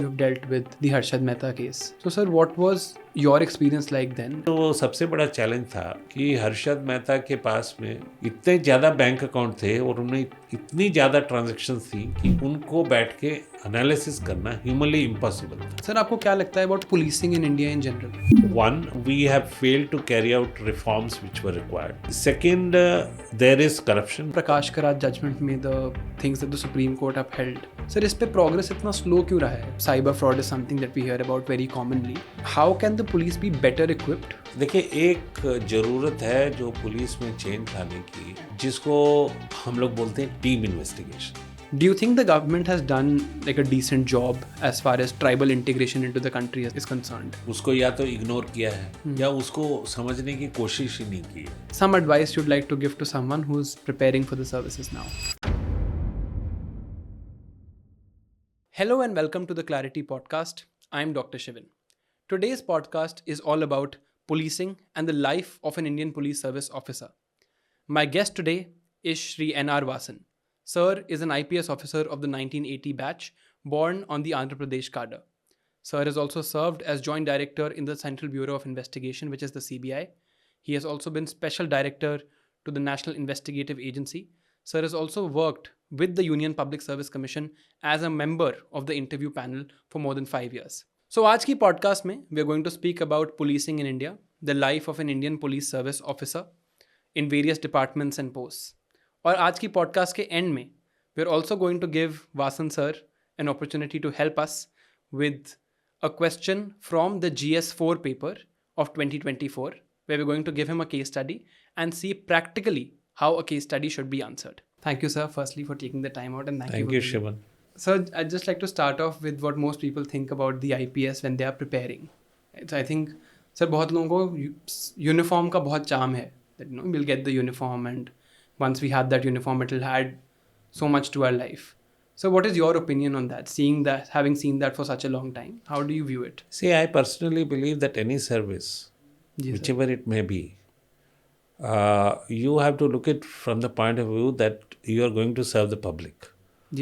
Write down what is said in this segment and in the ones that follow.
you have dealt with the Harshad Mehta case. So sir, what was your experience like then? तो वो सबसे बड़ा challenge था कि हर्षद मेहता के पास में इतने ज़्यादा बैंक अकाउंट थे और उन्हें इतनी ज़्यादा ट्रांजैक्शंस थी कि उनको बैठ के एनालिसिस करना ह्यूमनली इम्पॉसिबल था. सर आपको क्या लगता है about policing in India in general? One, we have failed to carry out reforms which were required. Second, there is corruption. Prakash Karat judgment में the things that the Supreme Court upheld. Sir इस पे progress इतना slow क्यों रहा है? Cyber fraud is something that we hear about very commonly. How can the police be better equipped? देखिए, एक ज़रूरत है जो पुलिस में चेंज लाने की, जिसको हम लोग बोलते हैं team investigation. Do you think the government has done like a decent job as far as tribal integration into the country is concerned? उसको या तो इग्नोर किया है या उसको समझने की कोशिश ही नहीं की है. Some advice you'd like to give to someone who's preparing for the services now? Hello and welcome to the Clarity Podcast. I'm Dr. Shivan. Today's podcast is all about policing and the life of an Indian Police Service officer. My guest today is Shri N.R. Vasan. Sir is an IPS officer of the 1980 batch, born on the Andhra Pradesh cadre. Sir has also served as Joint Director in the Central Bureau of Investigation, which is the CBI. He has also been Special Director to the National Investigative Agency. Sir has also worked with the Union Public Service Commission as a member of the interview panel for more than 5 years. So आज की podcast में we are going to speak about policing in India, the life of an Indian Police Service officer in various departments and posts. और आज की podcast के end में we are also going to give Vasan sir an opportunity to help us with a question from the GS4 paper of 2024 where we're going to give him a case study and see practically how a case study should be answered. Thank you, sir, firstly for taking the time out and Thank you, Shivan. Sir, I'd just like to start off with what most people think about the IPS when they are preparing. So I think, sir, बहुत लोगों को uniform का बहुत चाम है that we'll get the uniform and once we have that uniform, it will add so much to our life. So what is your opinion on that? Having seen that for such a long time, how do you view it? See, I personally believe that any service, Yes, whichever it may be, you have to look at from the point of view that you are going to serve the public.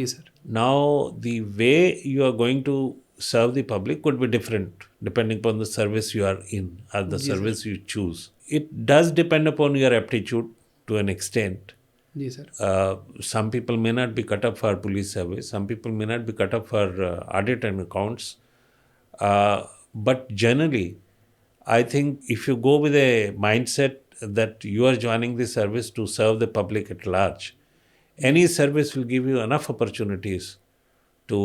Yes, sir. Now, the way you are going to serve the public could be different depending upon the service you are in or the Yes, service you choose. It does depend upon your aptitude to an extent. Yes, sir. Some people may not be cut up for police service. Some people may not be cut up for audit and accounts. But generally, I think if you go with a mindset that you are joining the service to serve the public at large, any service will give you enough opportunities to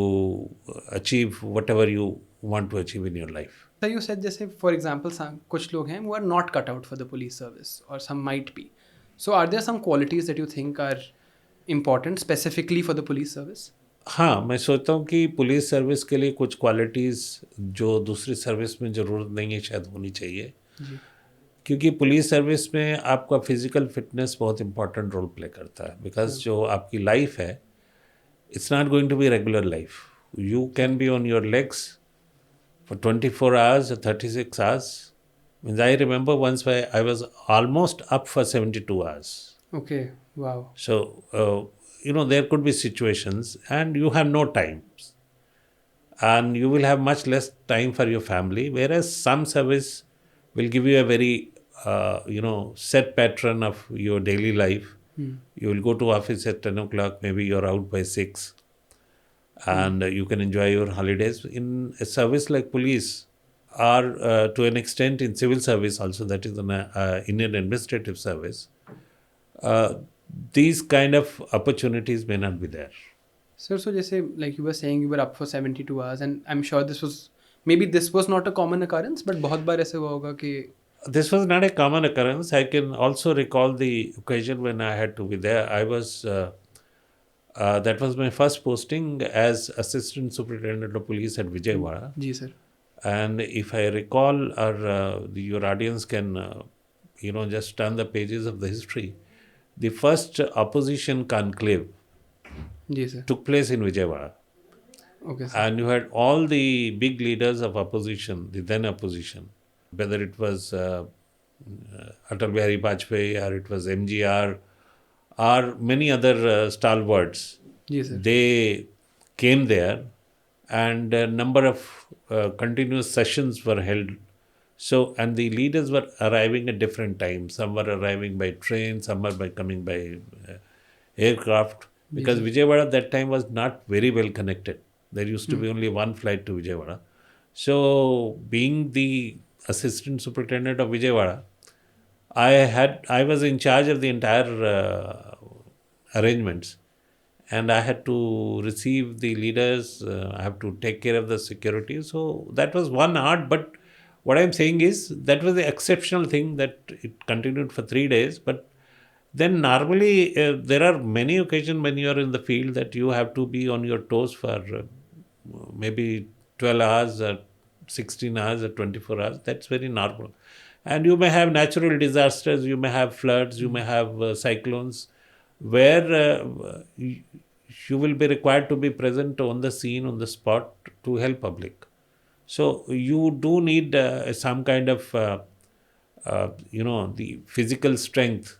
achieve whatever you want to achieve in your life. So you said जैसे for example कुछ लोग हैं who are not cut out for the police service or some might be. So are there some qualities that you think are important specifically for the police service? हाँ, मैं सोचता हूँ कि police service के लिए कुछ क्वालिटीज़ जो दूसरी सर्विस में ज़रूरत नहीं है शायद होनी चाहिए. क्योंकि पुलिस सर्विस में आपका फिजिकल फिटनेस बहुत इंपॉर्टेंट रोल प्ले करता है. बिकॉज जो आपकी लाइफ है, it's not going to be regular life. You can be on your legs for 24 hours or 36 hours. I remember once I was almost up for 72 hours. Okay, wow. So, there could be situations and you have no time. And you will have much less time for your family, whereas some service will give you a very, set pattern of your daily life. You will go to office at 10 o'clock, maybe you're out by 6. And you can enjoy your holidays. In a service like police, or to an extent in civil service also, that is an Indian administrative service, these kind of opportunities may not be there. Sir, so जैसे like you were saying you were up for 72 hours and I'm sure this was not a common occurrence, but बहुत बार ऐसे हुआ होगा कि This was not a common occurrence. I can also recall the occasion when I had to be there. I was that was my first posting as Assistant Superintendent of Police at Vijayawada. जी sir. And if I recall, your audience can, just turn the pages of the history. The first opposition conclave जी sir. took place in Vijayawada. Okay, sir. And you had all the big leaders of opposition, the then opposition, whether it was Atal Bihari Vajpayee or it was MGR or many other stalwarts. जी sir. They came there and a number of continuous sessions were held. So, and the leaders were arriving at different times. Some were arriving by train, some were by coming by aircraft, Yes, because sir. Vijayawada at that time was not very well connected. There used to be only one flight to Vijayawada. So, being the assistant superintendent of Vijayawada, I was in charge of the entire arrangements, and I had to receive the leaders. I have to take care of the security. So that was one art. But what I'm saying is that was the exceptional thing that it continued for 3 days. But then normally there are many occasions when you are in the field that you have to be on your toes for maybe 12 hours or 16 hours or 24 hours. That's very normal. And you may have natural disasters, you may have floods, you may have cyclones, where you will be required to be present on the scene, on the spot, to help public. So you do need some kind of, the physical strength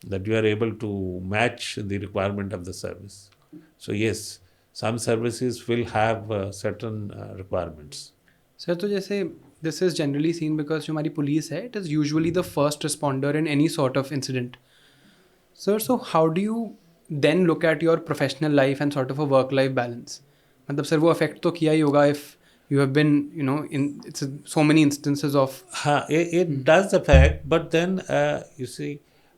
that you are able to match the requirement of the service. So yes, some services will have certain requirements. Sir तो जैसे this is generally seen because जो हमारी police है it is usually the first responder in any sort of incident sir so how do you then look at your professional life and sort of a work life balance मतलब sir वो affect तो किया ही होगा if you have been in it's so many instances of हाँ, it does affect, but then you see,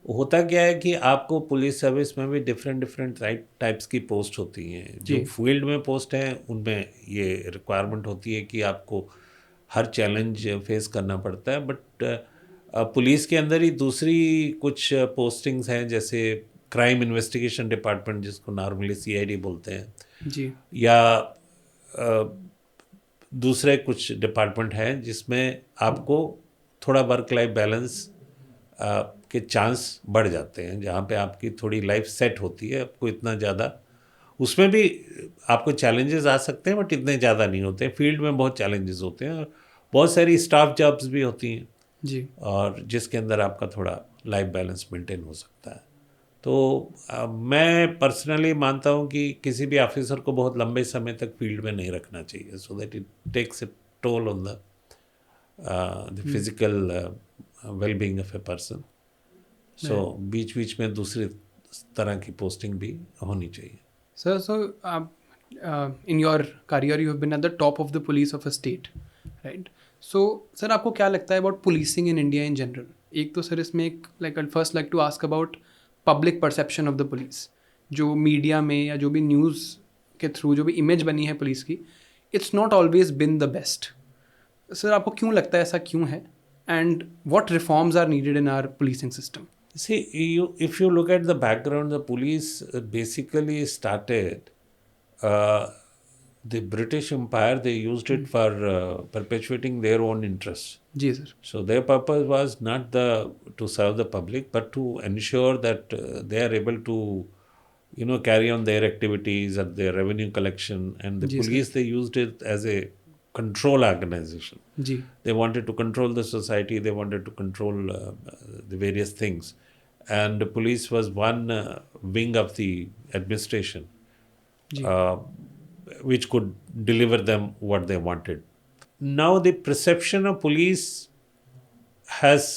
होता क्या है कि आपको पुलिस सर्विस में भी डिफरेंट डिफरेंट टाइप्स की पोस्ट होती हैं. जो जी. फील्ड में पोस्ट हैं उनमें ये रिक्वायरमेंट होती है कि आपको हर चैलेंज फेस करना पड़ता है. बट पुलिस के अंदर ही दूसरी कुछ पोस्टिंग्स हैं, जैसे क्राइम इन्वेस्टिगेशन डिपार्टमेंट, जिसको नॉर्मली CID बोलते हैं, जी. या दूसरे कुछ डिपार्टमेंट हैं जिसमें आपको थोड़ा वर्क लाइफ बैलेंस के चांस बढ़ जाते हैं, जहाँ पे आपकी थोड़ी लाइफ सेट होती है. आपको इतना ज़्यादा उसमें भी आपको चैलेंजेस आ सकते हैं, बट इतने ज़्यादा नहीं होते हैं. फील्ड में बहुत चैलेंजेस होते हैं और बहुत सारी स्टाफ जॉब्स भी होती हैं, जी. और जिसके अंदर आपका थोड़ा लाइफ बैलेंस मेंटेन हो सकता है. तो मैं पर्सनली मानता हूँ कि किसी भी ऑफिसर को बहुत लंबे समय तक फील्ड में नहीं रखना चाहिए, so that it takes a toll on the physical wellbeing of a person. So बीच बीच में दूसरी तरह की पोस्टिंग भी होनी चाहिए. Sir so in your career you have been at the top of the police of a state, right? So sir आपको क्या लगता है about policing in India in general? एक तो सर इसमें एक like I first like to ask about public perception of the police. जो media में या जो भी न्यूज़ के थ्रू जो भी इमेज बनी है पुलिस की, it's not always been the best. Sir आपको क्यों लगता है ऐसा क्यों है, and what reforms are needed in our policing system? See, if you look at the background, the police basically started, the British Empire, they used it for perpetuating their own interests. जी सर. So their purpose was not to serve the public, but to ensure that they are able to, carry on their activities and their revenue collection. And the Ji, sir. police, they used it as a control organization. जी. They wanted to control the society, they wanted to control the various things. And the police was one wing of the administration, जी. which could deliver them what they wanted. Now the perception of police has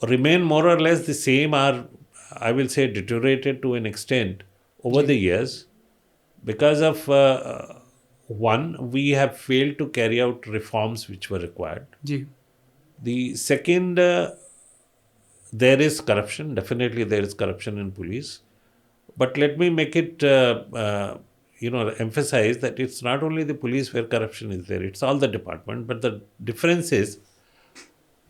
remained more or less the same, or I will say deteriorated to an extent over the years, because of one, we have failed to carry out reforms which were required. जी. The second, there is corruption. Definitely there is corruption in police. But let me make it, emphasize that it's not only the police where corruption is there, it's all the department. But the difference is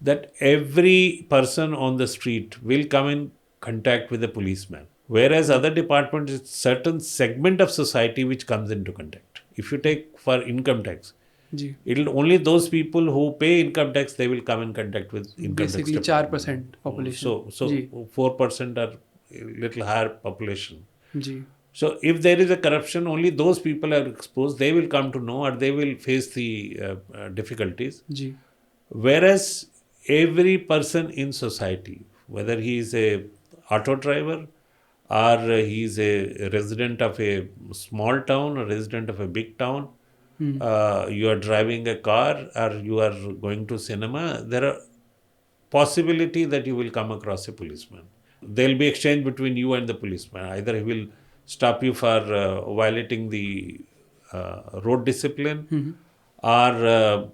that every person on the street will come in contact with a policeman. Whereas other departments, it's certain segment of society which comes into contact. If you take for income tax, जी. it'll only those people who pay income tax, they will come in contact with income Basically tax. 4% population. So जी. 4% are a little higher population. जी. So if there is a corruption, only those people are exposed. They will come to know, or they will face the difficulties. जी. Whereas every person in society, whether he is a auto driver, or he is a resident of a small town, or resident of a big town, You are driving a car or you are going to cinema, there are possibility that you will come across a policeman. There will be exchange between you and the policeman. Either he will stop you for violating the road discipline, or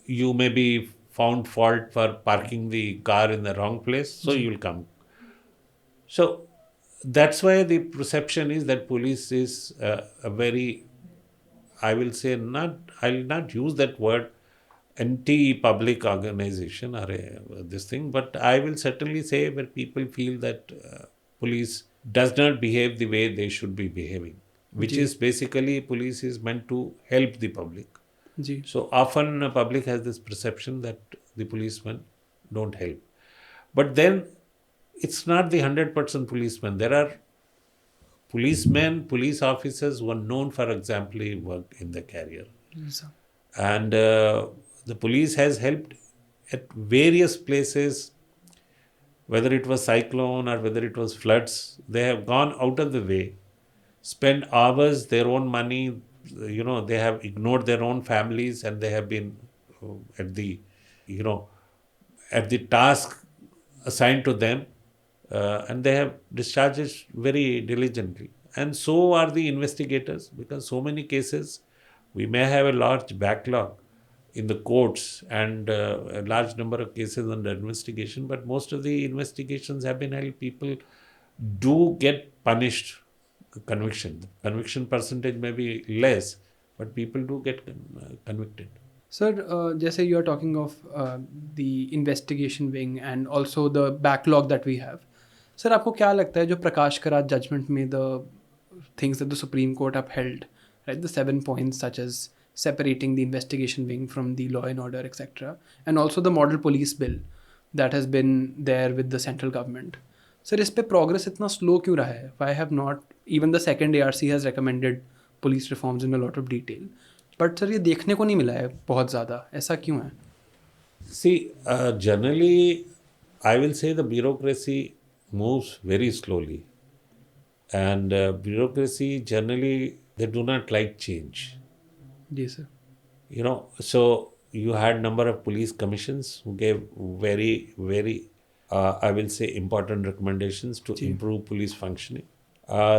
you may be found fault for parking the car in the wrong place, so you will come. So that's why the perception is that police is a very, I will say, I will not use that word, anti-public organization or this thing, but I will certainly say where people feel that police does not behave the way they should be behaving, which जी is basically police is meant to help the public. जी So often public has this perception that the policemen don't help. But then it's not the 100% policemen. There are policemen, police officers who are known for exemplary work in the career. Sir And the police has helped at various places, whether it was cyclone or whether it was floods. They have gone out of the way, spent hours, their own money, they have ignored their own families, and they have been at the, you know, at the task assigned to them, and they have discharged it very diligently. And so are the investigators, because so many cases, we may have a large backlog in the courts and a large number of cases under investigation, but most of the investigations have been held. People do get punished. Conviction percentage may be less, but people do get convicted. Sir, जैसे you are talking of the investigation wing and also the backlog that we have. Sir, आपको क्या लगता है जो प्रकाश करात judgment में the things that the Supreme Court upheld, right? The 7 points such as separating the investigation wing from the law and order, etc. And also the model police bill that has been there with the central government. Sir, इस पे progress इतना slow क्यों रहा है? Why have not, even the second ARC has recommended police reforms in a lot of detail. But sir, ये देखने को नहीं मिला है बहुत ज़्यादा. ऐसा क्यों है? See, generally, I will say the bureaucracy moves very slowly. And bureaucracy, generally, they do not like change. Ji sir. So you had number of police commissions who gave very, very, I will say, important recommendations to improve police functioning.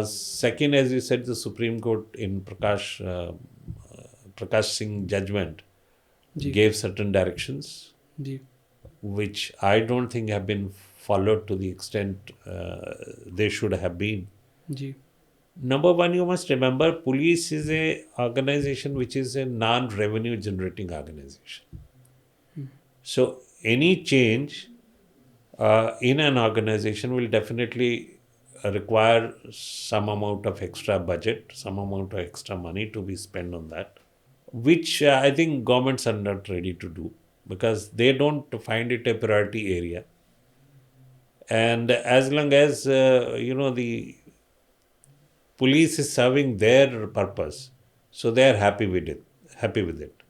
Second, as you said, the Supreme Court in Prakash Singh judgment ji gave certain directions, ji which I don't think have been followed to the extent they should have been. Ji Number one, you must remember, police is a organization which is a non-revenue generating organization. So any change in an organization will definitely require some amount of extra budget, some amount of extra money to be spent on that, which I think governments are not ready to do because they don't find it a priority area. And as long as, the police is serving their purpose, so they are happy with it.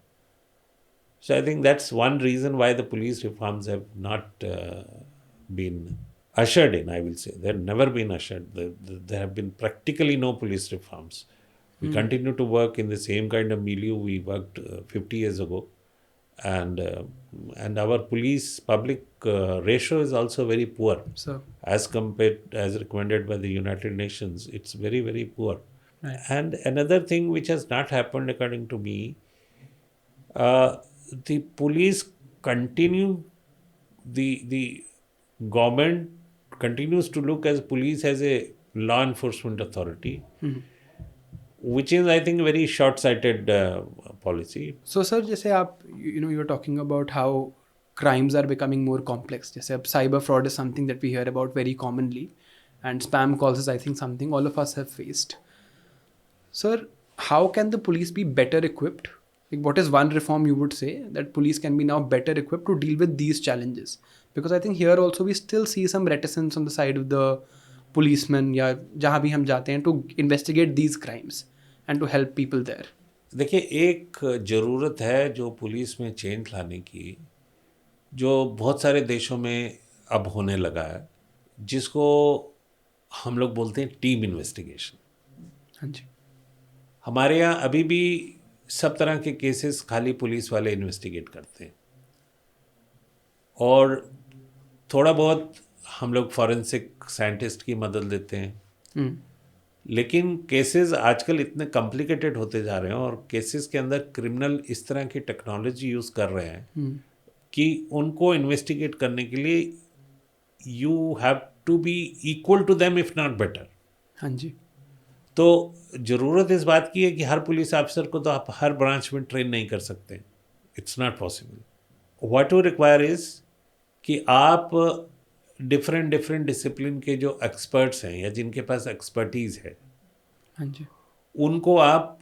So I think that's one reason why the police reforms have not been ushered in, I will say. They have never been ushered. There have been practically no police reforms. We continue to work in the same kind of milieu we worked 50 years ago. And our police public ratio is also very poor. sir. As recommended by the United Nations, it's very, very poor. Right. And another thing which has not happened according to me, the police continue, the government continues to look as police as a law enforcement authority, which is, I think, a very short-sighted policy. So sir, जैसे आप you were talking about how crimes are becoming more complex. जैसे अब cyber fraud is something that we hear about very commonly, and spam calls is I think something all of us have faced. Sir, how can the police be better equipped? Like, what is one reform you would say that police can be now better equipped to deal with these challenges? Because I think here also we still see some reticence on the side of the policemen या जहाँ भी हम जाते हैं to investigate these crimes and to help people there. देखिए, एक ज़रूरत है जो पुलिस में चेंज लाने की, जो बहुत सारे देशों में अब होने लगा है, जिसको हम लोग बोलते हैं टीम इन्वेस्टिगेशन. हाँ जी. हमारे यहाँ अभी भी सब तरह के केसेस खाली पुलिस वाले इन्वेस्टिगेट करते हैं, और थोड़ा बहुत हम लोग फॉरेंसिक साइंटिस्ट की मदद लेते हैं। लेकिन केसेस आजकल इतने कॉम्प्लिकेटेड होते जा रहे हैं, और केसेस के अंदर क्रिमिनल इस तरह की टेक्नोलॉजी यूज़ कर रहे हैं कि उनको इन्वेस्टिगेट करने के लिए you have to be equal to them if not better. हाँ जी। तो ज़रूरत इस बात की है कि हर पुलिस ऑफिसर को तो आप हर ब्रांच में ट्रेन नहीं कर सकते, it's not possible. What you require is कि आप डिफरेंट डिसिप्लिन के जो एक्सपर्ट्स हैं या जिनके पास एक्सपर्टीज़ है, हाँ जी। उनको आप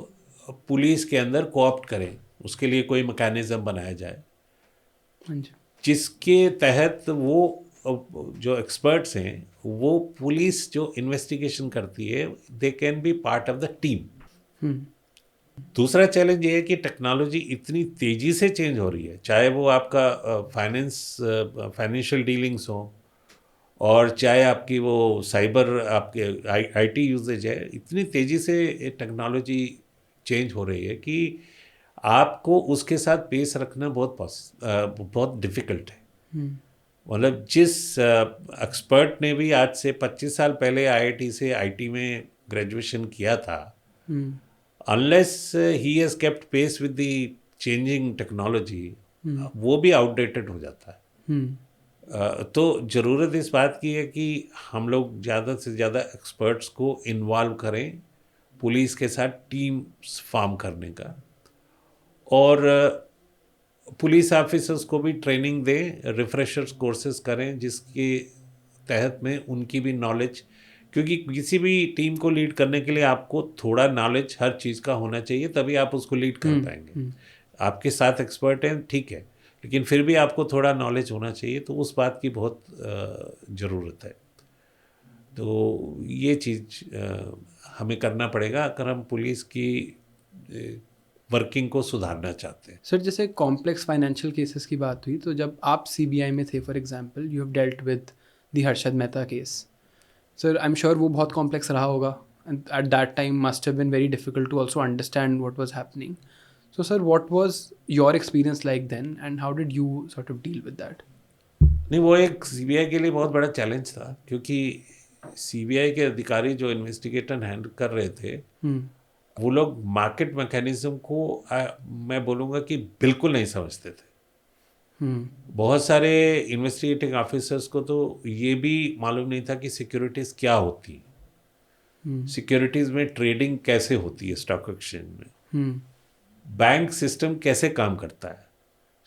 पुलिस के अंदर कोऑप्ट करें, उसके लिए कोई मैकेनिज्म बनाया जाए हाँ जी। जिसके तहत वो जो एक्सपर्ट्स हैं वो पुलिस जो इन्वेस्टिगेशन करती है they can be part of the team. दूसरा चैलेंज ये है कि टेक्नोलॉजी इतनी तेज़ी से चेंज हो रही है, चाहे वो आपका फाइनेंशियल डीलिंग्स हो, और चाहे आपकी वो साइबर आपके आईटी यूजेज है, इतनी तेज़ी से टेक्नोलॉजी चेंज हो रही है कि आपको उसके साथ पेश रखना बहुत डिफ़िकल्ट है। मतलब जिस एक्सपर्ट ने भी आज से 25 साल पहले आईआईटी से आईटी में ग्रेजुएशन किया था, unless he has kept pace with the changing technology, वो भी आउटडेटेड हो जाता है। तो ज़रूरत इस बात की है कि हम लोग ज़्यादा से ज़्यादा एक्सपर्ट्स को इन्वॉल्व करें पुलिस के साथ टीम्स फॉर्म करने का, और पुलिस ऑफिसर्स को भी ट्रेनिंग दें, रिफ्रेशर्स कोर्सेज करें जिसके तहत में उनकी भी नॉलेज, क्योंकि किसी भी टीम को लीड करने के लिए आपको थोड़ा नॉलेज हर चीज़ का होना चाहिए, तभी आप उसको लीड कर पाएंगे। आपके साथ एक्सपर्ट हैं ठीक है, लेकिन फिर भी आपको थोड़ा नॉलेज होना चाहिए, तो उस बात की बहुत ज़रूरत है। तो ये चीज़ हमें करना पड़ेगा अगर हम पुलिस की वर्किंग को सुधारना चाहते हैं। सर, जैसे कॉम्प्लेक्स फाइनेंशियल केसेस की बात हुई, तो जब आप सीबीआई में थे for example, you have dealt with the Harshad Mehta case. Sir, I am sure वो बहुत कॉम्प्लेक्स रहा होगा, and at that time must have been very difficult to also understand what was happening. So sir, what was your experience like then, and how did you sort of deal with that? नहीं, वो एक CBI के लिए बहुत बड़ा challenge था, क्योंकि CBI के अधिकारी जो इन्वेस्टिगेटर हैंडल कर रहे थे, वो लोग मार्केट मैकेनिज्म को मैं बोलूँगा कि बिल्कुल नहीं समझते थे। बहुत सारे इन्वेस्टिगेटिंग ऑफिसर्स को तो ये भी मालूम नहीं था कि सिक्योरिटीज़ क्या होती है, सिक्योरिटीज़ में ट्रेडिंग कैसे होती है, स्टॉक एक्सचेंज में बैंक सिस्टम कैसे काम करता है,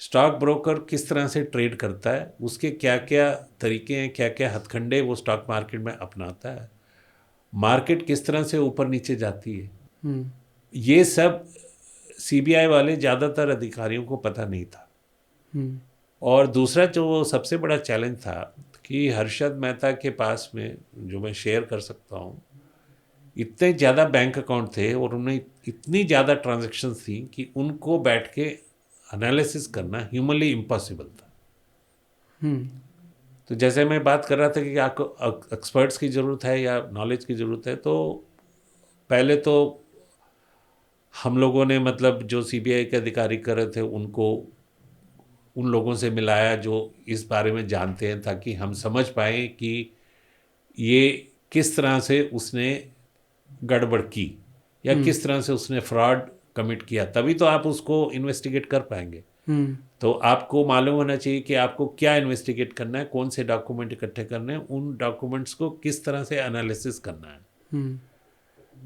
स्टॉक ब्रोकर किस तरह से ट्रेड करता है, उसके क्या क्या तरीके हैं, क्या क्या हथकंडे वो स्टॉक मार्केट में अपनाता है, मार्केट किस तरह से ऊपर नीचे जाती है, ये सब सीबीआई वाले ज़्यादातर अधिकारियों को पता नहीं था। और दूसरा जो सबसे बड़ा चैलेंज था कि हर्षद मेहता के पास में, जो मैं शेयर कर सकता हूँ, इतने ज़्यादा बैंक अकाउंट थे और उन्हें इतनी ज़्यादा ट्रांजैक्शंस थी कि उनको बैठ के एनालिसिस करना ह्यूमनली इम्पॉसिबल था। तो जैसे मैं बात कर रहा था कि आपको एक्सपर्ट्स की ज़रूरत है या नॉलेज की ज़रूरत है, तो पहले तो हम लोगों ने मतलब जो सीबीआई के अधिकारी कर रहे थे उनको उन लोगों से मिलाया जो इस बारे में जानते हैं, ताकि हम समझ पाएँ कि ये किस तरह से उसने गड़बड़ की या किस तरह से उसने फ्रॉड कमिट किया, तभी तो आप उसको इन्वेस्टिगेट कर पाएंगे। तो आपको मालूम होना चाहिए कि आपको क्या इन्वेस्टिगेट करना है, कौन से डॉक्यूमेंट इकट्ठे करने हैं, उन डॉक्यूमेंट्स को किस तरह से एनालिसिस करना है।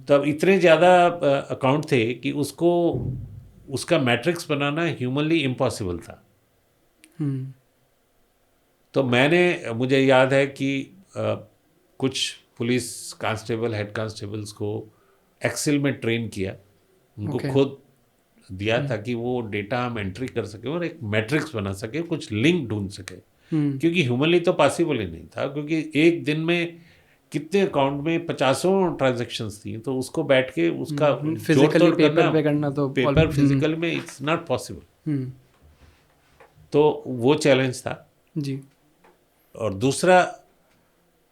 तो अब इतने ज़्यादा अकाउंट थे कि उसका मैट्रिक्स बनाना ह्यूमनली इम्पॉसिबल था। तो मुझे याद है कि कुछ पुलिस कांस्टेबल, हेड कांस्टेबल्स को एक्सेल में ट्रेन किया, उनको खुद दिया ताकि वो डेटा हम एंट्री कर सके और एक मैट्रिक्स बना सके, कुछ लिंक ढूंढ सके, क्योंकि ह्यूमनली तो पॉसिबल ही नहीं था, क्योंकि एक दिन में कितने अकाउंट में 50 ट्रांजैक्शंस थी, तो उसको बैठ के उसका फिजिकली पेपर पे करना, तो पेपर फिजिकल में इट्स नॉट पॉसिबल। तो वो चैलेंज था जी। और दूसरा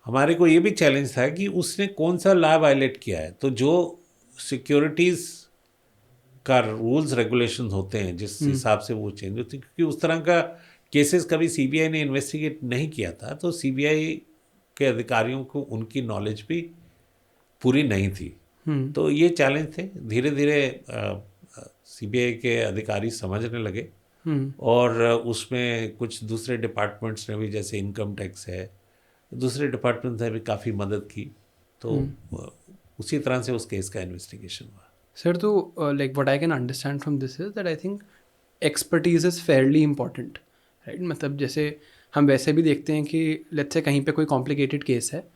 हमारे को ये भी चैलेंज था कि उसने कौन सा लॉ वायलेट किया है। तो जो सिक्योरिटीज़ का रूल्स रेगुलेशंस होते हैं जिस हिसाब से वो चेंज होती है, क्योंकि उस तरह का केसेस कभी सीबीआई ने इन्वेस्टिगेट नहीं किया था, तो सीबीआई के अधिकारियों को उनकी नॉलेज भी पूरी नहीं थी। तो ये चैलेंज थे। धीरे धीरे सीबीआई के अधिकारी समझने लगे और उसमें कुछ दूसरे डिपार्टमेंट्स ने भी, जैसे इनकम टैक्स है, दूसरे डिपार्टमेंट्स ने भी काफ़ी मदद की। तो उसी तरह से उस केस का इन्वेस्टिगेशन हुआ। सर, तो like what I can understand from this is that I think expertise is Fairlie important, right? मतलब जैसे हम वैसे भी देखते हैं कि लेट्स से कहीं पे कोई कॉम्प्लिकेटेड केस है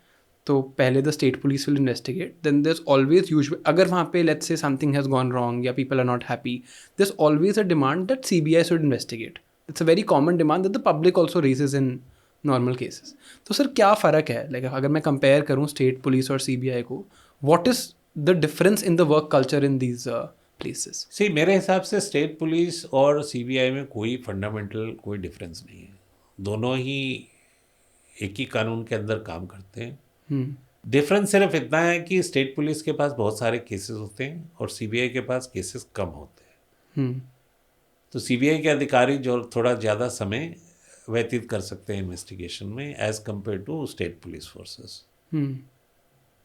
तो पहले the state police will investigate, then there is always usual, अगर वहाँ पे let's say something has gone wrong या people are not happy, there is always a demand that CBI should investigate. It's a very common demand that the public also raises in normal cases. तो sir क्या फ़र्क है, like अगर मैं compare करूँ state police और CBI को, what is the difference in the work culture in these places? See मेरे हिसाब से स्टेट पुलिस और सीबीआई में कोई फंडामेंटल कोई डिफरेंस नहीं है। दोनों ही एक ही कानून के अंदर काम करते हैं। डिफरेंस सिर्फ इतना है कि स्टेट पुलिस के पास बहुत सारे केसेस होते हैं और सीबीआई के पास केसेस कम होते हैं। तो सीबीआई के अधिकारी जो थोड़ा ज़्यादा समय व्यतीत कर सकते हैं इन्वेस्टिगेशन में as compare to state police forces.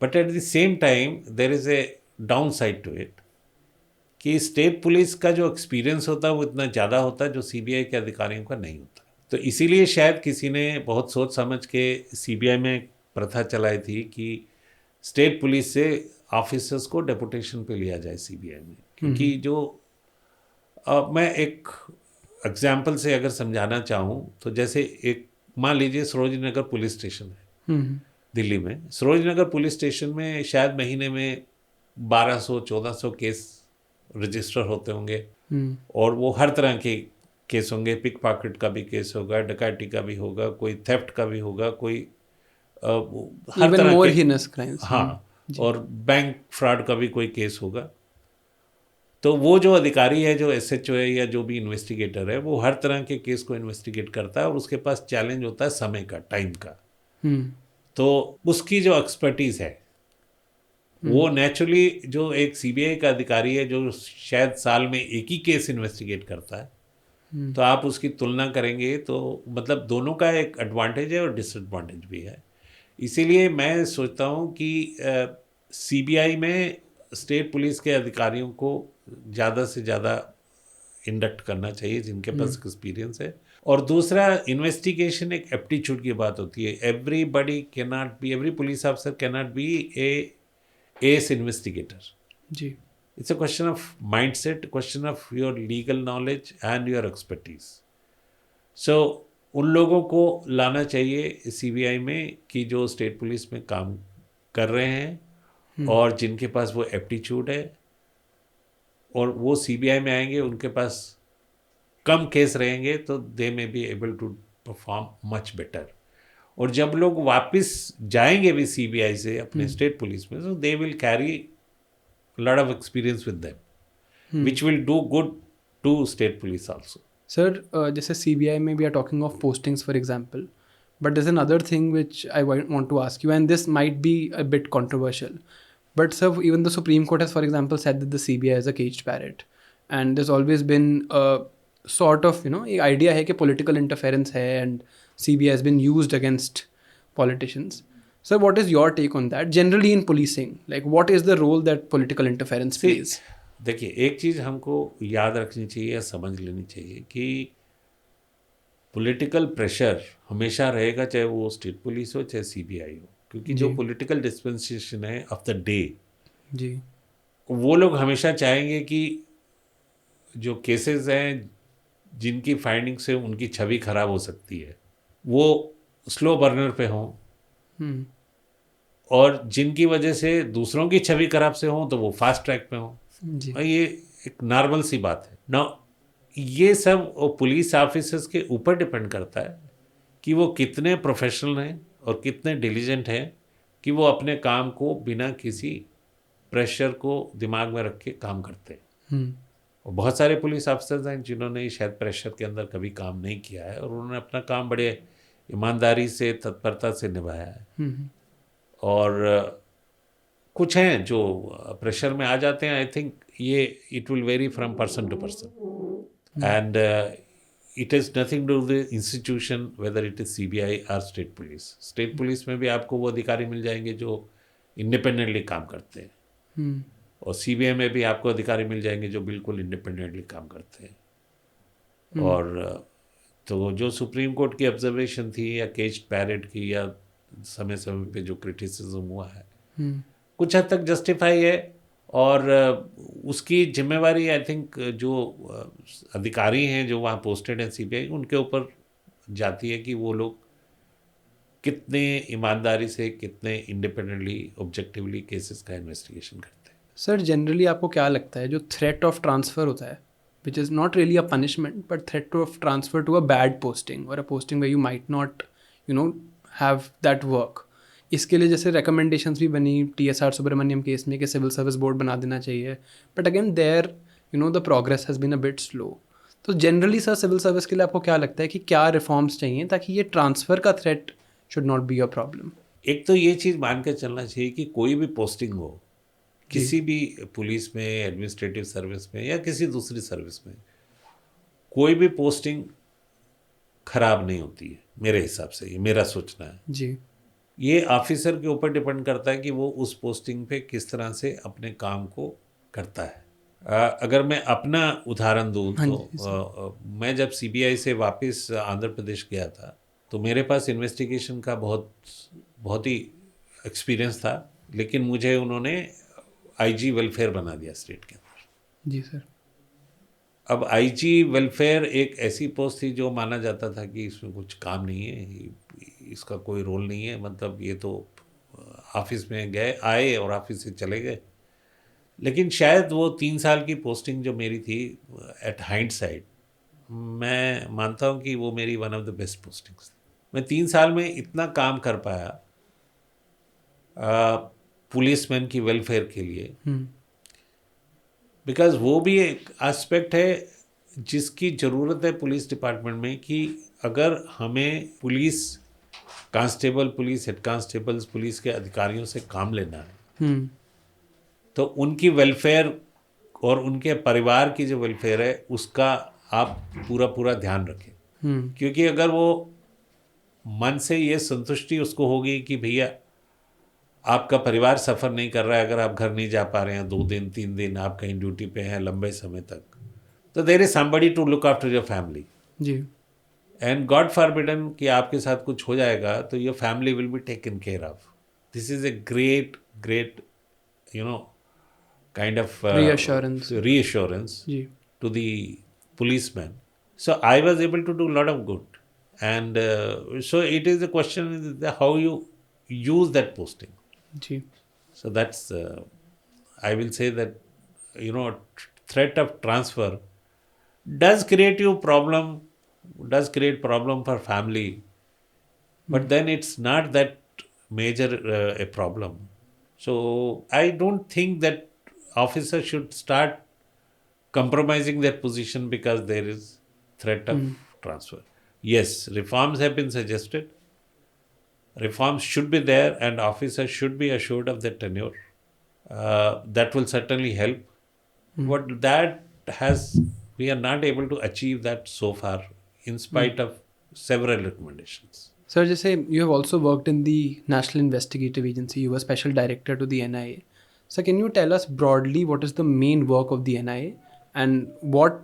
But at the same time there is a downside to it कि स्टेट पुलिस का जो एक्सपीरियंस होता है वो इतना ज़्यादा होता है जो सीबीआई के अधिकारियों का नहीं होता। तो इसीलिए शायद किसी ने बहुत सोच समझ के सीबीआई में प्रथा चलाई थी कि स्टेट पुलिस से ऑफिसर्स को डेपुटेशन पे लिया जाए सीबीआई में, क्योंकि जो मैं एक एग्जाम्पल से अगर समझाना चाहूँ तो जैसे एक मान लीजिए सरोजिनी नगर पुलिस स्टेशन है दिल्ली में। सरोजिनी नगर पुलिस स्टेशन में शायद महीने में 1200-1400 केस रजिस्टर होते होंगे और वो हर तरह के केस होंगे। पिक पॉकेट का भी केस होगा, डकैती का भी होगा, कोई थेफ्ट का भी होगा, कोई हर Even तरह more के, heinous crimes. हाँ, और बैंक फ्रॉड का भी कोई केस होगा। तो वो जो अधिकारी है, जो एसएचओ है या जो भी इन्वेस्टिगेटर है, वो हर तरह के केस को इन्वेस्टिगेट करता है और उसके पास चैलेंज होता है समय का, टाइम का। तो उसकी जो एक्सपर्टीज है वो नेचुरली जो एक सीबीआई का अधिकारी है जो शायद साल में एक ही केस इन्वेस्टिगेट करता है, तो आप उसकी तुलना करेंगे तो मतलब दोनों का एक एडवांटेज है और डिसएडवांटेज भी है। इसीलिए मैं सोचता हूँ कि सीबीआई में स्टेट पुलिस के अधिकारियों को ज़्यादा से ज़्यादा इंडक्ट करना चाहिए जिनके पास एक्सपीरियंस है। और दूसरा, इन्वेस्टिगेशन एक एप्टीट्यूड की बात होती है। Everybody cannot be, every police officer cannot be a as investigator जी. It's a question of mindset, question of your legal knowledge and your expertise. So उन लोगों को लाना चाहिए सीबीआई में कि जो स्टेट पुलिस में काम कर रहे हैं और जिनके पास वो एप्टीट्यूड है, और वो सीबीआई में आएंगे, उनके पास कम केस रहेंगे तो they may be able to perform much better. और जब लोग वापस जाएंगे भी सीबीआई से अपने स्टेट पुलिस में, तो they will carry lot of experience with them, which will do good to state police also. Sir, जैसे CBI में we are talking of postings for example, but there's another thing which I want to ask you, and this might be a bit controversial, but sir, even the Supreme Court has for example said that the CBI is a caged parrot, and there's always been a sort of एक idea है कि political interference है and CBI has been used against politicians. Sir, what is your take on that? Generally in policing, like what is the role that political interference plays? देखिए, एक चीज़ हमको याद रखनी चाहिए या समझ लेनी चाहिए कि पॉलिटिकल प्रेशर हमेशा रहेगा, चाहे वो स्टेट पुलिस हो चाहे सीबीआई हो, क्योंकि जो पॉलिटिकल डिस्पेंसेशन है ऑफ द डे जी, वो लोग हमेशा चाहेंगे कि जो केसेस हैं जिनकी फाइंडिंग से उनकी छवि खराब हो सकती है वो स्लो बर्नर पे हों, और जिनकी वजह से दूसरों की छवि खराब से हो तो वो फास्ट ट्रैक पे हो। ये एक नॉर्मल सी बात है ना। ये सब पुलिस ऑफिसर्स के ऊपर डिपेंड करता है कि वो कितने प्रोफेशनल हैं और कितने डिलीजेंट हैं कि वो अपने काम को बिना किसी प्रेशर को दिमाग में रख के काम करते हैं। और बहुत सारे पुलिस ऑफिसर्स हैं जिन्होंने शायद प्रेशर के अंदर कभी काम नहीं किया है और उन्होंने अपना काम बड़े ईमानदारी से, तत्परता से निभाया है। और कुछ हैं जो प्रेशर में आ जाते हैं. आई थिंक ये it will vary from person to person and it is nothing to the institution whether it is CBI और स्टेट पुलिस. स्टेट पुलिस में भी आपको वो अधिकारी मिल जाएंगे जो इंडिपेंडेंटली काम करते हैं, और सीबीआई में भी आपको अधिकारी मिल जाएंगे जो बिल्कुल इंडिपेंडेंटली काम करते हैं. और तो जो सुप्रीम कोर्ट की ऑब्जर्वेशन थी या केज पैरेड की या समय समय पे जो क्रिटिसिज्म हुआ है, कुछ हद तक जस्टिफाई है. और उसकी जिम्मेवारी आई थिंक जो अधिकारी हैं जो वहाँ पोस्टेड हैं सीबीआई, उनके ऊपर जाती है कि वो लोग कितने ईमानदारी से, कितने इंडिपेंडेंटली, ऑब्जेक्टिवली केसेस का इन्वेस्टिगेशन करते हैं. सर जनरली आपको क्या लगता है जो थ्रेट ऑफ ट्रांसफ़र होता है, which is not really a punishment but threat of transfer to a bad posting और a posting where you might not have that work, इसके लिए जैसे रिकमेंडेशंस भी बनी TSR सुब्रमण्यम केस में कि सिविल सर्विस बोर्ड बना देना चाहिए, but again there the progress has been a bit slow. तो जनरली सर सिविल सर्विस के लिए आपको क्या लगता है कि क्या रिफॉर्म्स चाहिए ताकि ये ट्रांसफ़र का threat should not be a problem? एक तो ये चीज़ मान के चलना चाहिए कि कोई भी पोस्टिंग हो, किसी भी पुलिस में, एडमिनिस्ट्रेटिव सर्विस में या किसी दूसरी सर्विस में, कोई भी पोस्टिंग खराब नहीं होती है मेरे हिसाब से. ये मेरा सोचना है. जी. ये ऑफिसर के ऊपर डिपेंड करता है कि वो उस पोस्टिंग पे किस तरह से अपने काम को करता है. अगर मैं अपना उदाहरण दूं तो मैं जब सीबीआई से वापस आंध्र प्रदेश गया था तो मेरे पास इन्वेस्टिगेशन का बहुत ही एक्सपीरियंस था, लेकिन मुझे उन्होंने आईजी वेलफेयर बना दिया स्टेट के अंदर. जी सर. अब आईजी वेलफेयर एक ऐसी पोस्ट थी जो माना जाता था कि इसमें कुछ काम नहीं है, इसका कोई रोल नहीं है, मतलब ये तो ऑफिस में गए, आए और ऑफिस से चले गए. लेकिन शायद वो 3 साल की पोस्टिंग जो मेरी थी, एट हाइंडसाइट मैं मानता हूँ कि वो मेरी one of the best postings. मैं 3 साल में इतना काम कर पाया पुलिसमैन की वेलफेयर के लिए, बिकॉज वो भी एक एस्पेक्ट है जिसकी ज़रूरत है पुलिस डिपार्टमेंट में, कि अगर हमें police constable, police head constables, police के अधिकारियों से काम लेना है तो उनकी वेलफेयर और उनके परिवार की जो वेलफेयर है उसका आप पूरा ध्यान रखें. क्योंकि अगर वो मन से ये संतुष्टि उसको होगी कि भैया आपका परिवार सफ़र नहीं कर रहा है, अगर आप घर नहीं जा पा रहे हैं 2 दिन 3 दिन आप कहीं ड्यूटी पे हैं लंबे समय तक, तो there is somebody to look after your family. जी. एंड गॉड फॉरबिडन कि आपके साथ कुछ हो जाएगा तो your family will be taken care of. This is a great kind of reassurance to the policeman. So I was able to do a lot of good, and so it is a question how you use that posting. So that's I will say that threat of transfer does create problem for family, but then it's not that major a problem. So I don't think that officers should start compromising their position because there is threat of transfer. Yes, reforms have been suggested. Reforms should be there and officers should be assured of their tenure. That will certainly help. But we are not able to achieve that so far in spite of several recommendations. Sir, जैसे you have also worked in the National Investigative Agency, you were special director to the NIA. So can you tell us broadly what is the main work of the NIA and what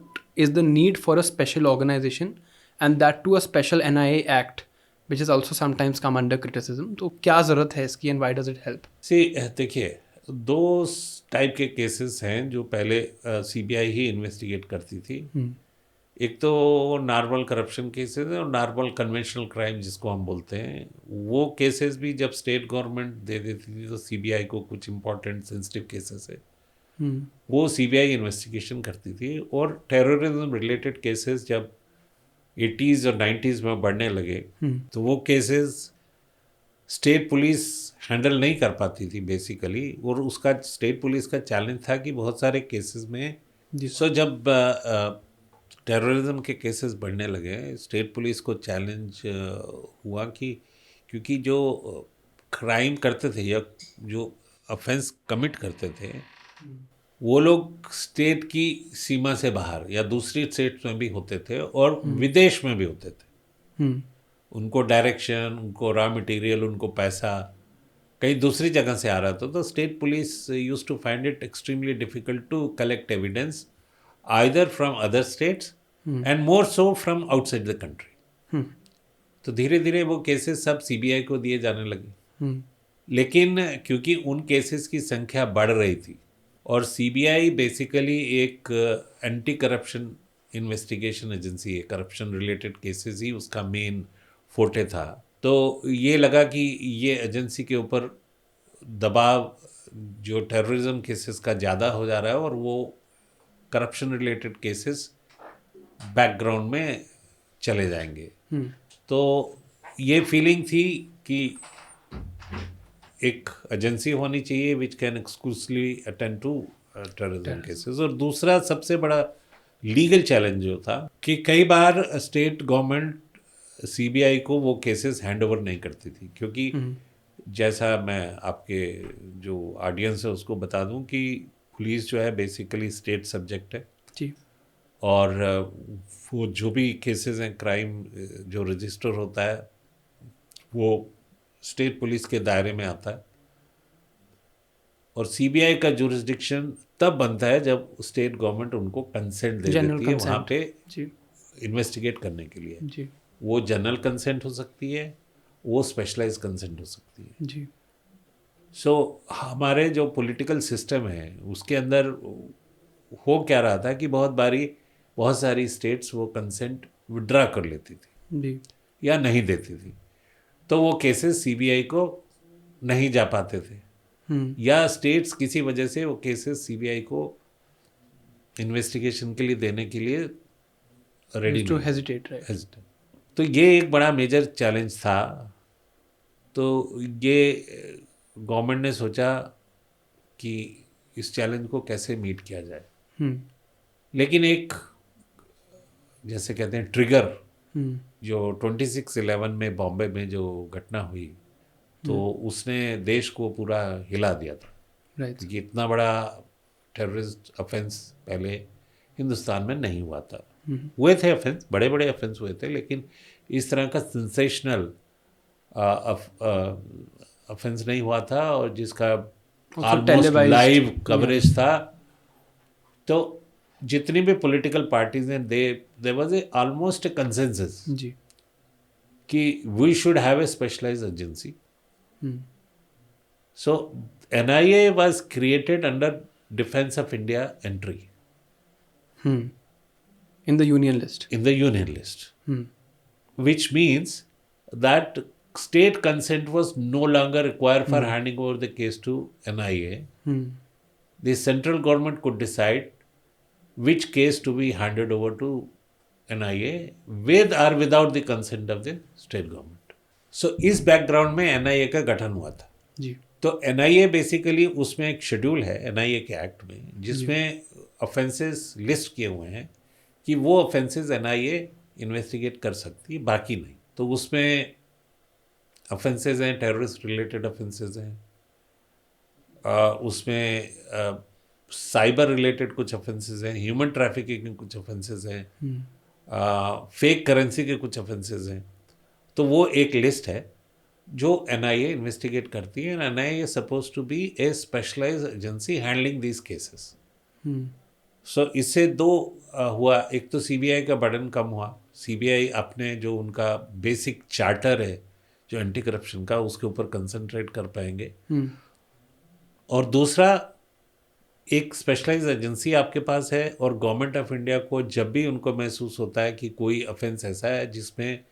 is the need for a special organization, and that to a special NIA act which is also sometimes come under criticism? तो क्या ज़रूरत है इसकी and why does it help? देखिए, 2 type के cases हैं जो पहले सीबीआई ही इन्वेस्टिगेट करती थी. एक तो नॉर्मल करप्शन केसेस है और नॉर्मल कन्वेंशनल क्राइम जिसको हम बोलते हैं. वो केसेस भी जब स्टेट गवर्नमेंट दे देती थी तो सीबीआई को कुछ इंपॉर्टेंट सेंसिटिव केसेस है वो सीबीआई इन्वेस्टिगेशन करती थी. और टेररिज्म रिलेटेड केसेस जब 80s और 90s में बढ़ने लगे तो वो केसेस स्टेट पुलिस हैंडल नहीं कर पाती थी बेसिकली. और उसका स्टेट पुलिस का चैलेंज था कि बहुत सारे केसेस में जब टेररिज्म के केसेस बढ़ने लगे स्टेट पुलिस को चैलेंज हुआ कि क्योंकि जो क्राइम करते थे या जो ऑफेंस कमिट करते थे वो लोग स्टेट की सीमा से बाहर या दूसरी स्टेट में भी होते थे और विदेश में भी होते थे। उनको डायरेक्शन, उनको रॉ मटेरियल, उनको पैसा कहीं दूसरी जगह से आ रहा था, तो state police use to find it extremely difficult to collect evidence either from other states and more so from outside the country. तो धीरे धीरे वो केसेस सब सीबीआई को दिए जाने लगे। लेकिन क्योंकि उन केसेस की संख्या बढ़ रही थी और सीबीआई बेसिकली एक एंटी करप्शन इन्वेस्टिगेशन एजेंसी है, करप्शन रिलेटेड केसेस ही उसका मेन फोटे था, तो ये लगा कि ये एजेंसी के ऊपर दबाव जो टेररिज्म केसेस का ज़्यादा हो जा रहा है और वो करप्शन रिलेटेड केसेस बैकग्राउंड में चले जाएंगे। तो ये फीलिंग थी कि एक एजेंसी होनी चाहिए which can exclusively attend to terrorism cases. और दूसरा सबसे बड़ा लीगल चैलेंज जो था कि कई बार स्टेट गवर्नमेंट सीबीआई को वो केसेस हैंड ओवर नहीं करती थी, क्योंकि जैसा मैं आपके जो ऑडियंस है उसको बता दूं कि पुलिस जो है बेसिकली स्टेट सब्जेक्ट है जी। और वो जो भी केसेस हैं क्राइम जो रजिस्टर होता है वो स्टेट पुलिस के दायरे में आता है। और सीबीआई का जुरिस्डिक्शन तब बनता है जब स्टेट गवर्नमेंट उनको कंसेंट दे देती है वहाँ पे इन्वेस्टिगेट करने के लिए जी। वो जनरल कंसेंट हो सकती है, वो स्पेशलाइज कंसेंट हो सकती है जी। सो हमारे जो पॉलिटिकल सिस्टम है उसके अंदर हो क्या रहा था कि बहुत सारी स्टेट्स वो कंसेंट विड्रा कर लेती थी जी। या नहीं देती थी, तो वो केसेस सीबीआई को नहीं जा पाते थे या स्टेट्स किसी वजह से वो केसेस सीबीआई को इन्वेस्टिगेशन के लिए देने के लिए रेडी नहीं हेजिटेट। तो ये एक बड़ा मेजर चैलेंज था। तो ये गवर्नमेंट ने सोचा कि इस चैलेंज को कैसे मीट किया जाए। लेकिन एक जैसे कहते हैं ट्रिगर जो 26/11 में बॉम्बे में जो घटना हुई तो उसने देश को पूरा हिला दिया था। क्योंकि इतना बड़ा टेररिस्ट ऑफेंस पहले हिंदुस्तान में नहीं हुआ था। हुए थे ऑफेंस, बड़े बड़े ऑफेंस हुए थे, लेकिन इस तरह का सेंसेशनल ऑफेंस नहीं हुआ था और जिसका ऑलमोस्ट लाइव कवरेज था। तो जितनी भी पॉलिटिकल पार्टीज हैं there was almost a consensus कि we should have a specialised agency. So NIA was created under Defense of India entry. In the union list. In the union list. Which means that state consent was no longer required for handing over the case to NIA. The central government could decide which case to be handed over to NIA with or without the consent of the state government. So इस background में NIA का गठन हुआ था जी। तो NIA basically उसमें एक schedule है NIA के एक्ट में जिसमें ऑफेंसेस लिस्ट किए हुए हैं कि वो ऑफेंसेस NIA इन्वेस्टिगेट कर सकती है, बाकी नहीं। तो उसमें ऑफेंसेस हैं, टेररिस्ट रिलेटेड ऑफेंसेस हैं, उसमें साइबर रिलेटेड कुछ ऑफेंसेस हैं, ह्यूमन ट्रैफिकिंग के कुछ ऑफेंसेस हैं, फेक करेंसी के कुछ ऑफेंसेस हैं। तो वो एक लिस्ट है जो NIA इन्वेस्टिगेट करती है। NIA is supposed to be a specialized agency handling these cases. So इससे दो हुआ, एक तो CBI का बर्डन कम हुआ, CBI अपने जो उनका बेसिक चार्टर है जो एंटी करप्शन का उसके ऊपर कंसंट्रेट कर पाएंगे। और दूसरा एक स्पेशलाइज्ड एजेंसी आपके पास है और गवर्नमेंट ऑफ इंडिया को जब भी उनको महसूस होता है कि कोई ऑफेंस ऐसा है जिसमें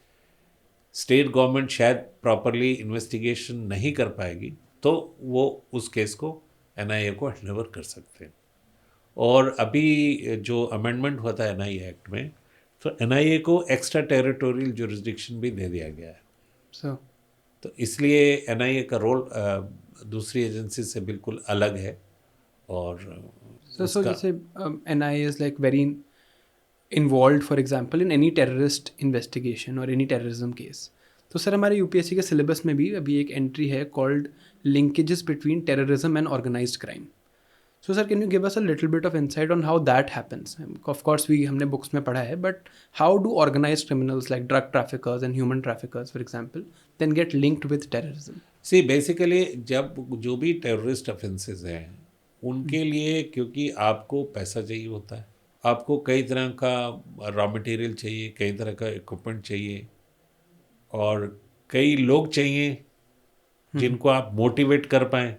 स्टेट गवर्नमेंट शायद प्रॉपरली इन्वेस्टिगेशन नहीं कर पाएगी तो वो उस केस को NIA को हैंड ओवर कर सकते हैं। और अभी जो अमेंडमेंट हुआ था NIA एक्ट में तो NIA को एक्स्ट्रा टेरिटोरियल जुरिस्डिक्शन भी दे दिया गया है। तो इसलिए NIA का रोल दूसरी एजेंसी से बिल्कुल अलग है। और जैसे NIA is like very involved, for example, in any terrorist investigation or any terrorism case. तो सर हमारे यूपीएससी के सिलेबस में भी अभी एक एंट्री है called linkages between terrorism and organised crime. So sir can you give us a little bit of insight on how that happens? Of course हमने books में पढ़ा है, but how do organised criminals like drug traffickers and human traffickers for example then get linked with terrorism? See basically जब जो भी terrorist offences हैं उनके लिए, क्योंकि आपको पैसा चाहिए होता है, आपको कई तरह का रॉ मटेरियल चाहिए, कई तरह का इक्विपमेंट चाहिए, और कई लोग चाहिए जिनको आप मोटिवेट कर पाएँ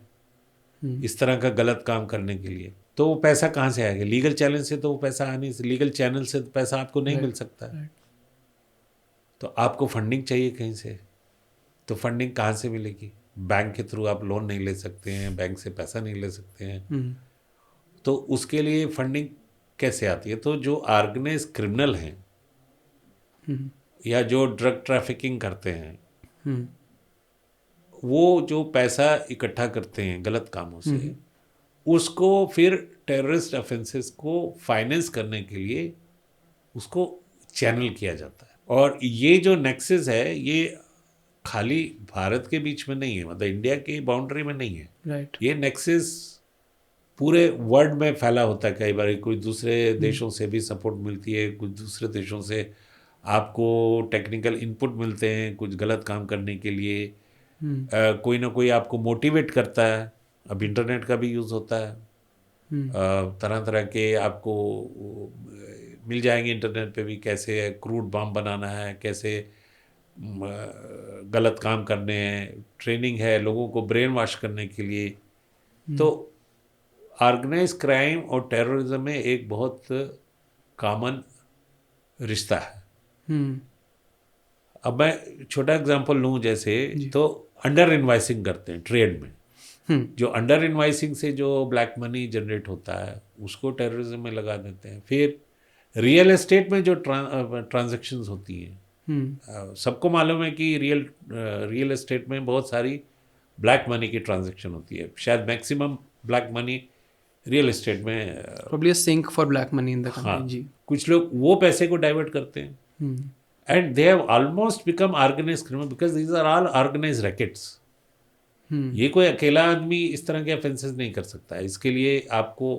इस तरह का गलत काम करने के लिए. तो वो पैसा कहाँ से आएगा? लीगल चैनल से तो वो पैसा आने से, लीगल चैनल से तो पैसा आपको नहीं मिल सकता है. तो आपको फंडिंग चाहिए कहीं से. तो फंडिंग कहाँ से मिलेगी? बैंक के थ्रू आप लोन नहीं ले सकते हैं, बैंक से पैसा नहीं ले सकते हैं. तो उसके लिए फंडिंग कैसे आती है? तो जो ऑर्गेनाइज क्रिमिनल हैं या जो ड्रग ट्रैफिकिंग करते हैं, वो जो पैसा इकट्ठा करते हैं गलत कामों से, उसको फिर टेररिस्ट ऑफेंसेस को फाइनेंस करने के लिए उसको चैनल किया जाता है. और ये जो नेक्सस है ये खाली भारत के बीच में नहीं है, मतलब इंडिया की बाउंड्री में नहीं है. राइट. ये नेक्सस पूरे वर्ल्ड में फैला होता है. कई बार कोई दूसरे देशों से भी सपोर्ट मिलती है, कुछ दूसरे देशों से आपको टेक्निकल इनपुट मिलते हैं कुछ गलत काम करने के लिए. कोई ना कोई आपको मोटिवेट करता है. अब इंटरनेट का भी यूज़ होता है. तरह तरह के आपको मिल जाएंगे इंटरनेट पे भी, कैसे क्रूड बम बनाना है, कैसे गलत काम करने हैं. ट्रेनिंग है लोगों को ब्रेन वॉश करने के लिए. तो ऑर्गेनाइज क्राइम और टेररिज्म में एक बहुत कॉमन रिश्ता है. अब मैं छोटा एग्जांपल लूँ, जैसे तो अंडर इनवाइसिंग करते हैं ट्रेड में. जो अंडर इनवाइसिंग से जो ब्लैक मनी जनरेट होता है उसको टेररिज्म में लगा देते हैं. फिर रियल एस्टेट में जो ट्रांजैक्शंस होती हैं, सबको मालूम है कि रियल एस्टेट में बहुत सारी ब्लैक मनी की ट्रांजैक्शन होती है. शायद maximum black money real estate में, probably a sink for black money in the country. हाँ, जी. कुछ लोग वो पैसे को डाइवर्ट करते हैं. And they have almost become organise criminal because these are all organise rackets. ये कोई अकेला आदमी इस तरह के ऑफेंसेस नहीं कर सकता है. इसके लिए आपको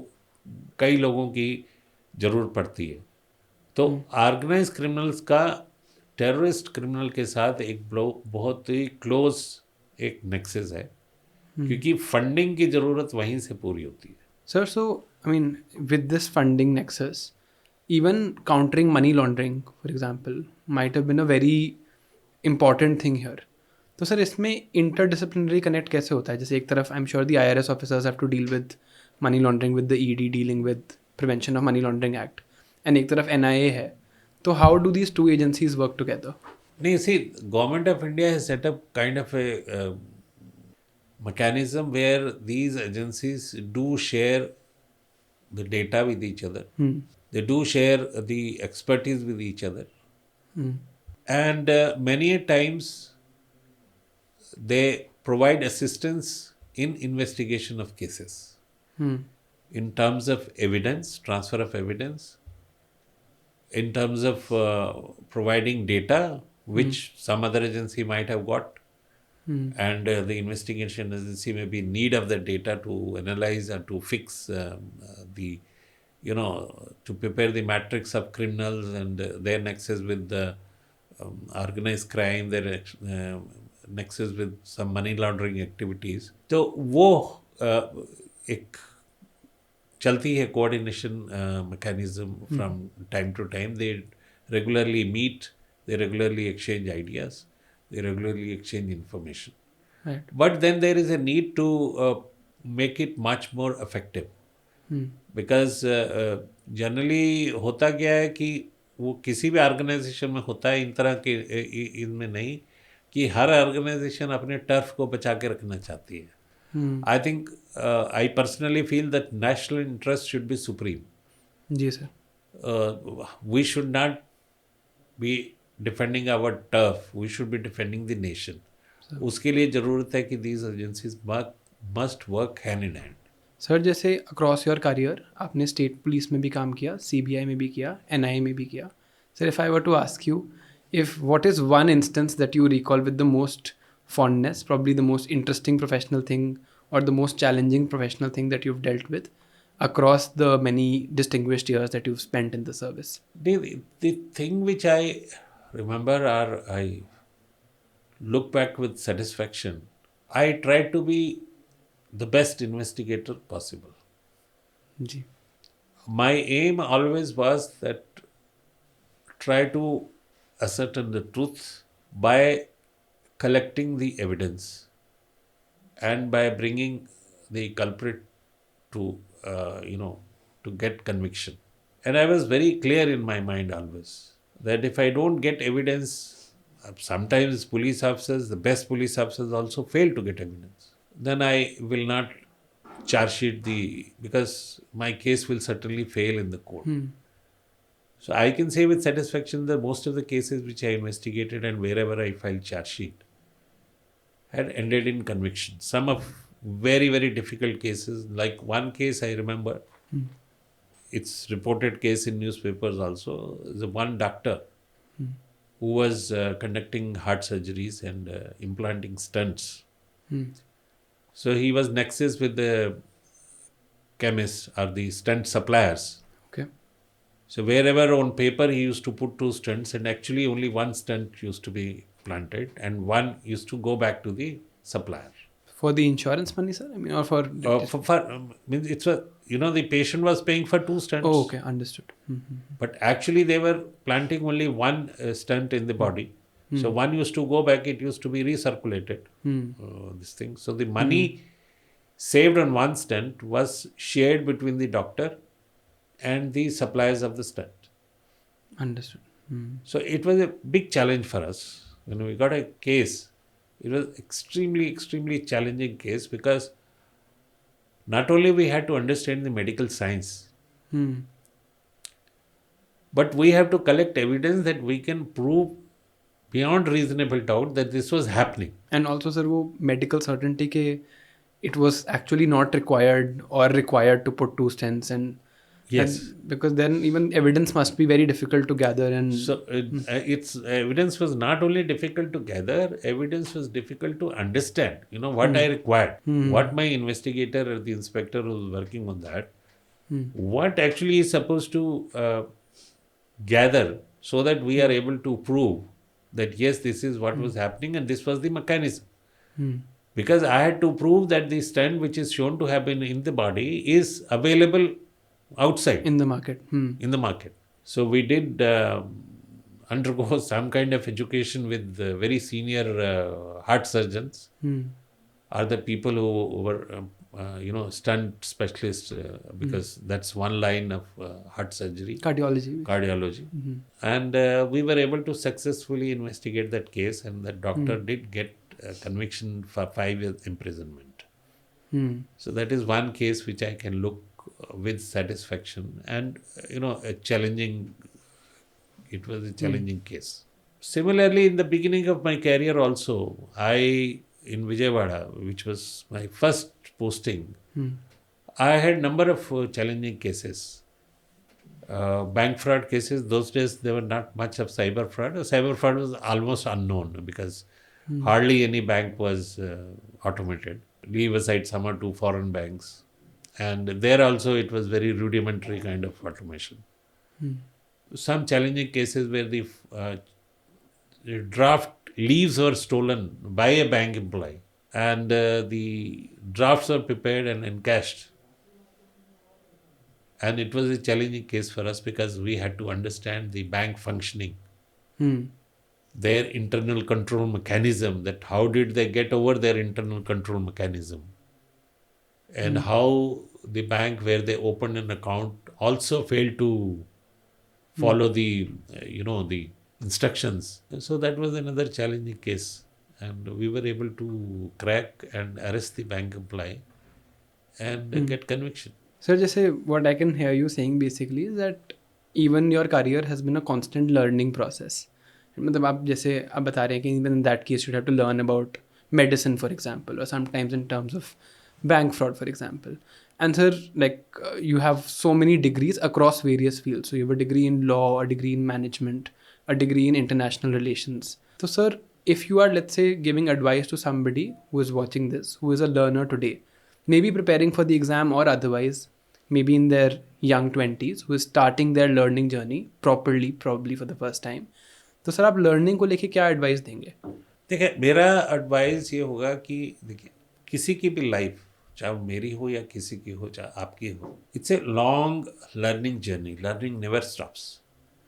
कई लोगों की ज़रूरत पड़ती है. तो ऑर्गेनाइज क्रिमिनल्स का टेररिस्ट क्रिमिनल के साथ एक बहुत ही क्लोज एक नेक्सस है, क्योंकि फंडिंग की ज़रूरत वहीं से पूरी होती है. Sir, so I mean, with this funding nexus, even countering money laundering, for example, might have been a very important thing here. तो सर इसमें interdisciplinary connect कैसे होता है? जैसे एक तरफ I'm sure the IRS officers have to deal with money laundering with the ED dealing with Prevention of Money Laundering Act, and एक तरफ NIA है. तो how do these two agencies work together? नहीं, see, Government of India has set up kind of a mechanism where these agencies do share the data with each other. They do share the expertise with each other. And many times they provide assistance in investigation of cases. In terms of evidence, transfer of evidence, in terms of providing data which some other agency might have got. And the investigation agency may be in need of the data to analyze and to fix the, to prepare the matrix of criminals and their nexus with the organized crime, their nexus with some money laundering activities. तो वो एक चलती है coordination mechanism from time to time. They regularly meet, they regularly exchange ideas. They regularly exchange information. Right. But then there is a need to make it much more effective. Because generally होता क्या है कि वो किसी भी organisation में होता है इन तरह के इनमें नहीं कि हर ऑर्गेनाइजेशन अपने टर्फ को बचा के रखना चाहती है. I think I personally feel that national interest should be supreme. जी सर. We should not be defending our turf, we should be defending the nation. उसके लिए ज़रूरत है कि these agencies must work hand in hand. Sir जैसे across your career आपने state police में भी काम किया, CBI में भी किया, NIA में भी किया. Sir if I were to ask you if what is one instance that you recall with the most fondness, probably the most interesting professional thing or the most challenging professional thing that you've dealt with across the many distinguished years that you've spent in the service? The thing which I remember, or I look back with satisfaction, I tried to be the best investigator possible. Ji. My aim always was that try to ascertain the truth by collecting the evidence and by bringing the culprit to to get conviction. And I was very clear in my mind always that if I don't get evidence, sometimes police officers, the best police officers also fail to get evidence, then I will not charge sheet because my case will certainly fail in the court. So I can say with satisfaction that most of the cases which I investigated and wherever I filed charge sheet had ended in conviction. Some of very, very difficult cases, like one case I remember, it's reported case in newspapers also, the one doctor who was conducting heart surgeries and implanting stents. So he was nexus with the chemists or the stent suppliers. Okay. So wherever on paper he used to put 2 stents, and actually only 1 stent used to be planted and 1 used to go back to the supplier. For the insurance money, sir? I mean, or for... Means it's the patient was paying for 2 stents. Oh, okay. Understood. But actually they were planting only 1 stent in the body. So 1 used to go back, it used to be recirculated. This thing. So the money saved on 1 stent was shared between the doctor and the suppliers of the stent. Understood. So it was a big challenge for us. When we got a case, it was extremely, extremely challenging case because not only we had to understand the medical science, but we have to collect evidence that we can prove beyond reasonable doubt that this was happening. And also, sir, wo medical certainty ke it was actually not required or required to put 2 stents and Yes. because then even evidence must be very difficult to gather. And So its evidence was not only difficult to gather, evidence was difficult to understand. What I required, what my investigator or the inspector who was working on that, what actually is supposed to gather so that we are able to prove that yes, this is what was happening and this was the mechanism. Because I had to prove that the stent which is shown to have been in the body is available outside. in the market. In the market. So we did undergo some kind of education with very senior heart surgeons or the people who were stunt specialists because that's one line of heart surgery. Cardiology. And we were able to successfully investigate that case, and the doctor did get conviction for 5 years imprisonment. So that is one case which I can look with satisfaction, and it was a challenging case. Similarly, in the beginning of my career also, in Vijayawada, which was my first posting, I had number of challenging cases. Bank fraud cases, those days there were not much of cyber fraud. Cyber fraud was almost unknown because hardly any bank was automated. Leave aside some or 2 foreign banks. And there also it was very rudimentary kind of automation. Some challenging cases where the draft leaves were stolen by a bank employee and the drafts were prepared and encashed. And it was a challenging case for us because we had to understand the bank functioning, their internal control mechanism, that how did they get over their internal control mechanism. And how the bank where they opened an account also failed to follow the instructions. So that was another challenging case. And we were able to crack and arrest the bank employee and get conviction. Sir, just what I can hear you saying basically is that even your career has been a constant learning process. मतलब आप जैसे आप बता रहे हैं कि even in that case you'd have to learn about medicine, for example, or sometimes in terms of bank fraud, for example. And sir, you have so many degrees across various fields. So you have a degree in law, a degree in management, a degree in international relations. So, sir, if you are, let's say, giving advice to somebody who is watching this, who is a learner today, maybe preparing for the exam or otherwise, maybe in their young 20s, who is starting their learning journey properly, probably for the first time, तो sir आप learning को लेके क्या advice देंगे? देखिए, मेरा advice ये होगा कि देखिए, किसी की भी लाइफ, चाहे वो मेरी हो या किसी की हो, चाहे आपकी हो, it's a long learning journey. Learning never stops.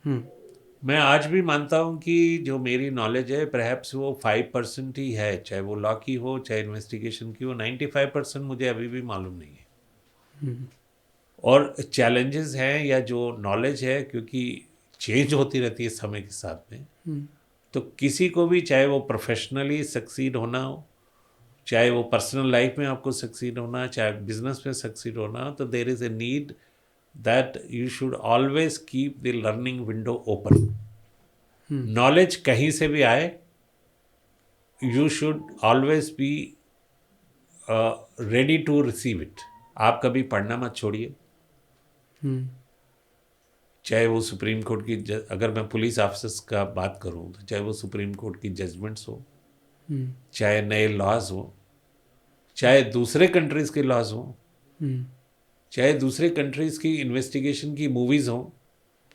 मैं आज भी मानता हूँ कि जो मेरी नॉलेज है परहैप्स वो 5% ही है, चाहे वो लॉ की हो, चाहे इन्वेस्टिगेशन की हो. 95% मुझे अभी भी मालूम नहीं है. और चैलेंजेस हैं या जो नॉलेज है, क्योंकि चेंज होती रहती है समय के साथ में, तो किसी को भी, चाहे वो प्रोफेशनली सक्सीड होना हो, चाहे वो पर्सनल लाइफ में आपको सक्सीड होना, चाहे बिजनेस में सक्सीड होना, तो there is a need that you should always keep the learning window open. Knowledge कहीं से भी आए, you should always be ready to receive it. आप कभी पढ़ना मत छोड़िए. चाहे वो सुप्रीम कोर्ट की, अगर मैं पुलिस ऑफिसर्स का बात करूं, तो चाहे वो सुप्रीम कोर्ट की जजमेंट्स हो, चाहे नए लॉज हो, चाहे दूसरे कंट्रीज़ के लॉज हो, चाहे दूसरे कंट्रीज़ की इन्वेस्टिगेशन की मूवीज़ हो,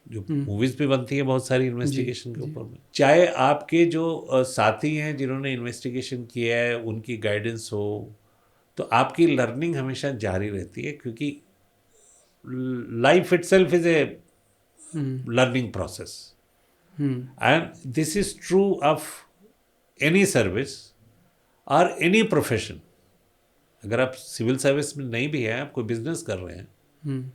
जो मूवीज़ भी बनती हैं बहुत सारी इन्वेस्टिगेशन के ऊपर में, चाहे आपके जो साथी हैं जिन्होंने इन्वेस्टिगेशन किया है उनकी गाइडेंस हो, तो आपकी लर्निंग हमेशा जारी रहती है. क्योंकि life itself is a learning process, and this is true of any service और एनी प्रोफेशन. अगर आप सिविल सर्विस में नहीं भी हैं, आप कोई बिजनेस कर रहे हैं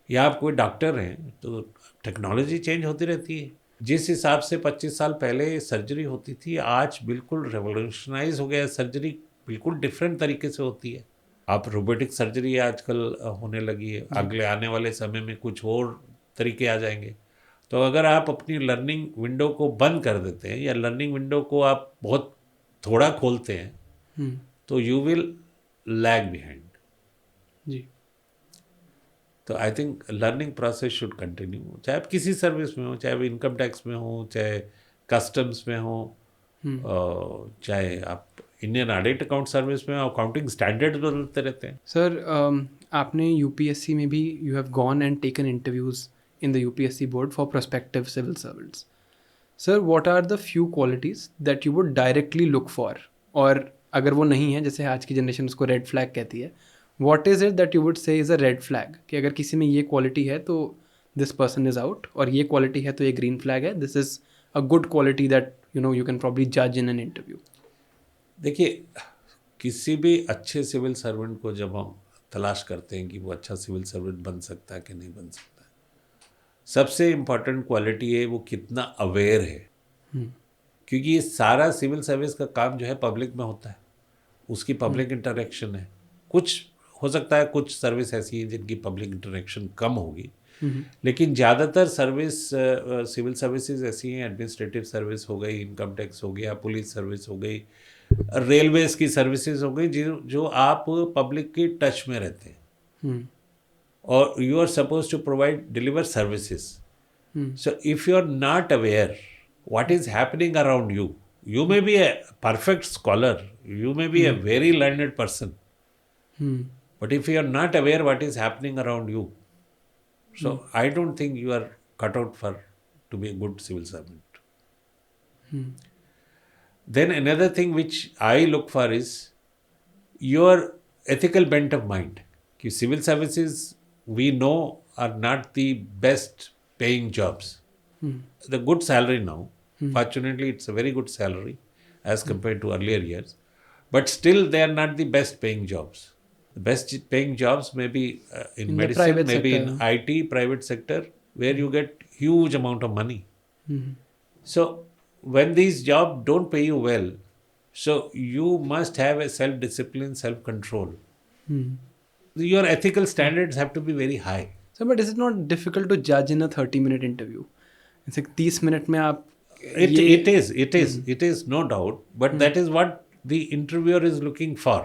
या आप कोई डॉक्टर हैं, तो टेक्नोलॉजी चेंज होती रहती है. जिस हिसाब से 25 साल पहले सर्जरी होती थी, आज बिल्कुल रेवोल्यूशनाइज हो गया. सर्जरी बिल्कुल डिफरेंट तरीके से होती है. आप रोबोटिक सर्जरी आजकल होने लगी है. अगले आने वाले समय में कुछ और तरीके आ जाएंगे. तो अगर आप अपनी लर्निंग विंडो को बंद कर देते हैं या लर्निंग विंडो को आप बहुत थोड़ा खोलते हैं, तो यू विल लैग बिहाइंड. जी. तो I think learning process should continue, चाहे आप किसी सर्विस में हो, चाहे वो इनकम टैक्स में हो, चाहे कस्टम्स में हो, चाहे आप इंडियन ऑडिट अकाउंट सर्विस में, अकाउंटिंग स्टैंडर्ड बदलते रहते हैं. सर, आपने यूपीएससी में भी you have gone and taken interviews in the UPSC board for prospective civil servants. Sir, what are the few qualities that you would directly look for, और अगर वो नहीं है, जैसे आज की जनरेशन उसको रेड फ्लैग कहती है, what is it that you would say is a red flag, कि अगर किसी में ये क्वालिटी है तो दिस पर्सन इज़ आउट, और ये क्वालिटी है तो ये ग्रीन फ्लैग है, this is a good quality that you can probably जज इन एन इंटरव्यू? देखिए, किसी भी अच्छे सिविल सर्वेंट को जब हम तलाश करते हैं कि वो अच्छा सिविल सर्वेंट बन सकता है कि नहीं बन सकता है, सबसे इम्पॉर्टेंट क्वालिटी है वो कितना अवेयर है. क्योंकि ये सारा सिविल सर्विस का काम जो है पब्लिक में होता है, उसकी पब्लिक इंटरेक्शन है. कुछ हो सकता है कुछ सर्विस ऐसी है जिनकी पब्लिक इंटरेक्शन कम होगी, लेकिन ज़्यादातर सर्विस सिविल सर्विसेज ऐसी हैं, एडमिनिस्ट्रेटिव सर्विस हो गई, इनकम टैक्स हो गया, पुलिस सर्विस हो गई, रेलवेज की सर्विसेज हो गई, जो आप पब्लिक के टच में रहते हैं, और you are suppose to provide deliver services. So if you are not aware what is happening around you, you may be a perfect scholar, you may be a very learned person, but if you are not aware what is happening around you, so I don't think you are cut out for to be a good civil servant. Then another thing which I look for is your ethical bent of mind. कि civil services we know are not the best paying jobs. The good salary now, fortunately it's a very good salary as compared to earlier years, but still they are not the best paying jobs. The best paying jobs may be in medicine, maybe in IT, private sector, where you get huge amount of money. So when these jobs don't pay you well, so you must have a self-discipline, self-control. Your ethical standards have to be very high. So, but is it not difficult to judge in a 30-minute interview? It's like 30 minute में आप It is no doubt, but that is what the interviewer is looking for.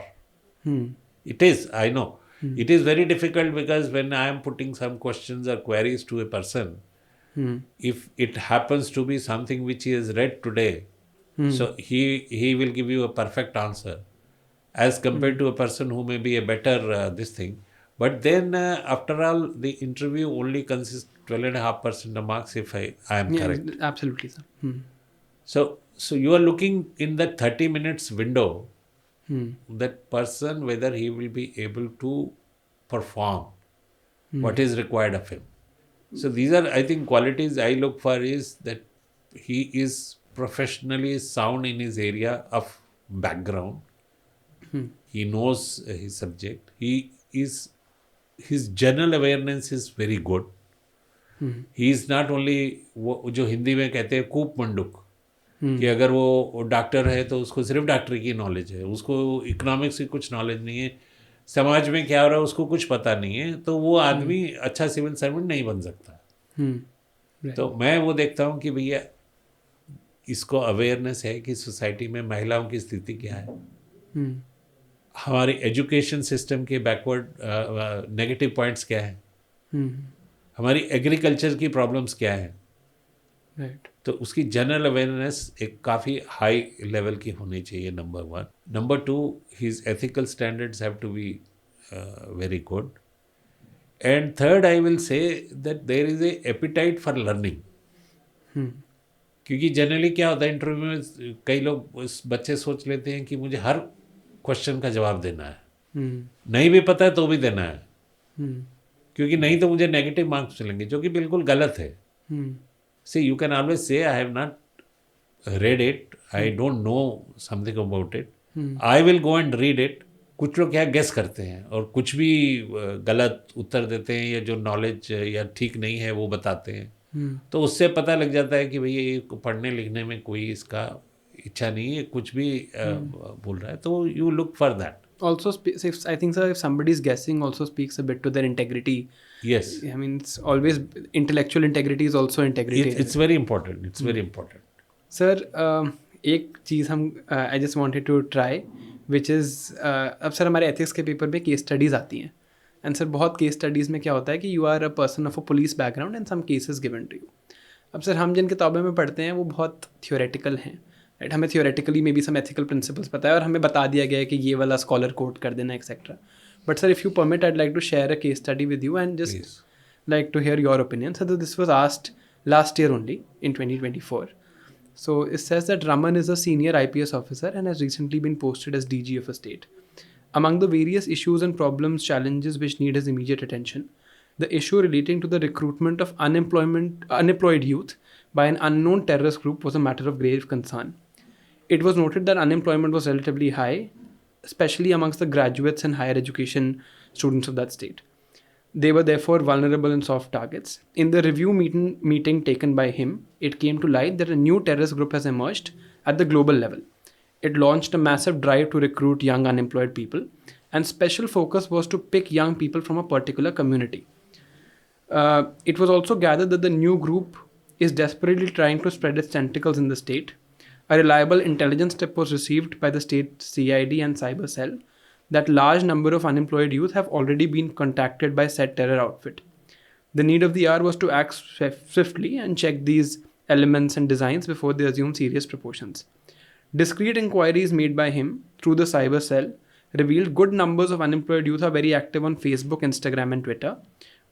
It is, I know. It is very difficult because when I am putting some questions or queries to a person, If it happens to be something which he has read today, so he will give you a perfect answer as compared to a person who may be a better this thing. But then after all, the interview only consists 12.5% of marks if I am Yeah, correct. absolutely, sir. So you are looking in that 30 minutes window, that person whether he will be able to perform what is required of him. So these are, I think, qualities I look for is that he is professionally sound in his area of background. He knows his subject. His general awareness is very good. He is not only वो जो हिंदी में कहते हैं कूप मंडुक, कि अगर वो doctor है तो उसको सिर्फ डॉक्टरी की नॉलेज है, उसको इकोनॉमिक्स की कुछ नॉलेज नहीं है, समाज में क्या हो रहा है उसको कुछ पता नहीं है, तो वो आदमी अच्छा सिविल सर्वेंट नहीं बन सकता. तो मैं वो देखता हूँ कि भैया इसको अवेयरनेस है कि सोसाइटी में महिलाओं की स्थिति क्या है, हमारी एजुकेशन सिस्टम के बैकवर्ड नेगेटिव पॉइंट्स क्या है, हमारी एग्रीकल्चर की प्रॉब्लम्स क्या है. राइट. तो उसकी जनरल अवेयरनेस एक काफ़ी हाई लेवल की होनी चाहिए, number one. Number two, his ethical standards have to be very good. And third, I will say that there is a appetite for learning. क्योंकि जनरली क्या होता है इंटरव्यू में, कई लोग बच्चे सोच लेते हैं कि मुझे हर क्वेश्चन का जवाब देना है, नहीं भी पता है तो भी देना है, क्योंकि नहीं तो मुझे नेगेटिव मार्क्स मिलेंगे, जो कि बिल्कुल गलत है. See, you can always say, I have not read it, I don't know something about it, I will go and read it. कुछ लोग क्या गेस करते हैं और कुछ भी गलत उत्तर देते हैं, या जो नॉलेज या ठीक नहीं है वो बताते हैं. तो उससे पता लग जाता है कि भैया ये पढ़ने लिखने में कोई इसका इच्छा नहीं है, कुछ भी बोल रहा है. तो you look for that. Also, I think, sir, if somebody is guessing, also speaks a bit to their integrity. Yes. I mean, it's always intellectual integrity is also integrity. It's very important. It's very important. Sir, एक चीज़ हम I just wanted to try, which is अब sir हमारे ethics के paper में case studies आती हैं, and sir बहुत case studies में क्या होता है कि you are a person of a police background and some cases given to you. अब सर हम जिन किताबों में पढ़ते हैं वो बहुत थियोरेटिकल हैं, राइट. हमें थियोरेटिकली में भी सम एथिकल प्रिंसिपल्स पता है और हमें बता दिया गया है कि ये वाला स्कॉलर कोट कर देना etcetera. But sir, if you permit, I'd like to share a case study with you and just Please. like to hear your opinion. So this was asked last year only in 2024. So it says that Raman is a senior IPS officer and has recently been posted as DG of a state. Among the various issues and problems, challenges which need his immediate attention, the issue relating to the recruitment of unemployed youth by an unknown terrorist group was a matter of grave concern. It was noted that unemployment was relatively high, especially amongst the graduates and higher education students of that state. They were therefore vulnerable and soft targets. In the review meeting taken by him, it came to light that a new terrorist group has emerged at the global level. It launched a massive drive to recruit young unemployed people, and special focus was to pick young people from a particular community. It was also gathered that the new group is desperately trying to spread its tentacles in the state. A reliable intelligence tip was received by the state CID and cyber cell that large number of unemployed youth have already been contacted by said terror outfit. The need of the hour was to act swiftly and check these elements and designs before they assume serious proportions. Discreet inquiries made by him through the cyber cell revealed good numbers of unemployed youth are very active on Facebook, Instagram, and Twitter.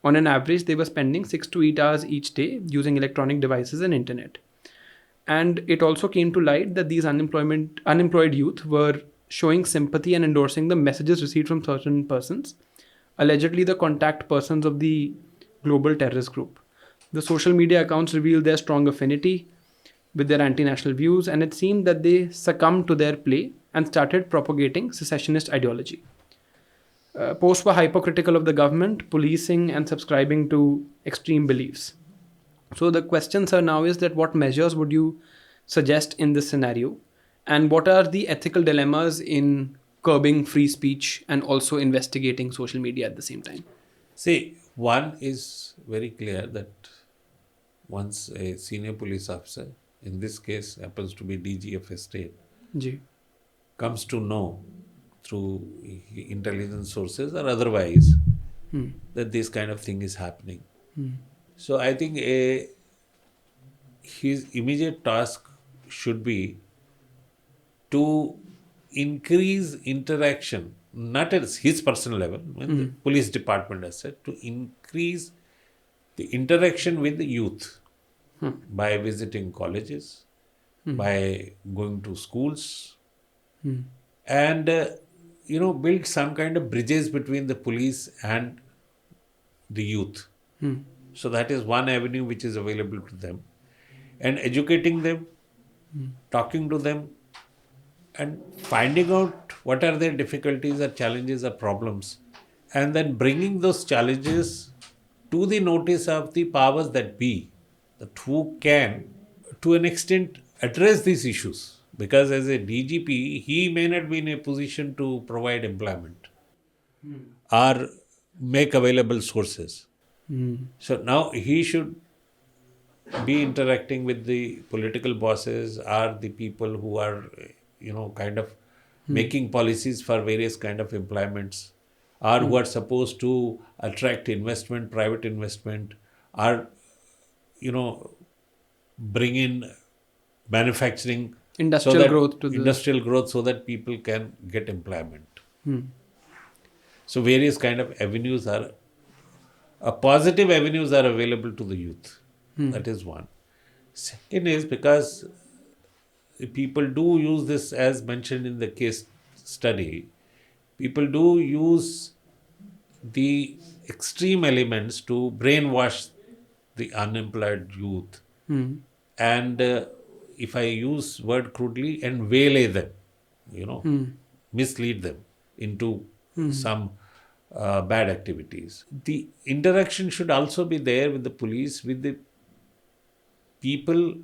On an average, they were spending 6 to 8 hours each day using electronic devices and internet. And it also came to light that these unemployed youth were showing sympathy and endorsing the messages received from certain persons, allegedly the contact persons of the global terrorist group. The social media accounts revealed their strong affinity with their anti-national views, and it seemed that they succumbed to their play and started propagating secessionist ideology. Posts were hypercritical of the government, policing, and subscribing to extreme beliefs. So the question, sir, now is that what measures would you suggest in this scenario, and what are the ethical dilemmas in curbing free speech and also investigating social media at the same time? See, one is very clear that once a senior police officer, in this case happens to be DG of a state, Ji. comes to know through intelligence sources or otherwise that this kind of thing is happening. So I think his immediate task should be to increase interaction, not at his personal level, when the police department has said, to increase the interaction with the youth by visiting colleges, by going to schools, and build some kind of bridges between the police and the youth. So that is one avenue which is available to them, and educating them, talking to them, and finding out what are their difficulties or challenges or problems, and then bringing those challenges to the notice of the powers that be, that who can, to an extent, address these issues. Because as a DGP, he may not be in a position to provide employment or make available sources. So now he should be interacting with the political bosses or the people who are, kind of making policies for various kind of employments, or who are supposed to attract investment, private investment, or, bring in manufacturing, Industrial growth to the... industrial growth, so that people can get employment. So various kind of avenues are, positive avenues are available to the youth. That is one. Second is, because people do use this, as mentioned in the case study, people do use the extreme elements to brainwash the unemployed youth, and if I use word crudely, and waylay them, mislead them into some bad activities. The interaction should also be there with the police, with the people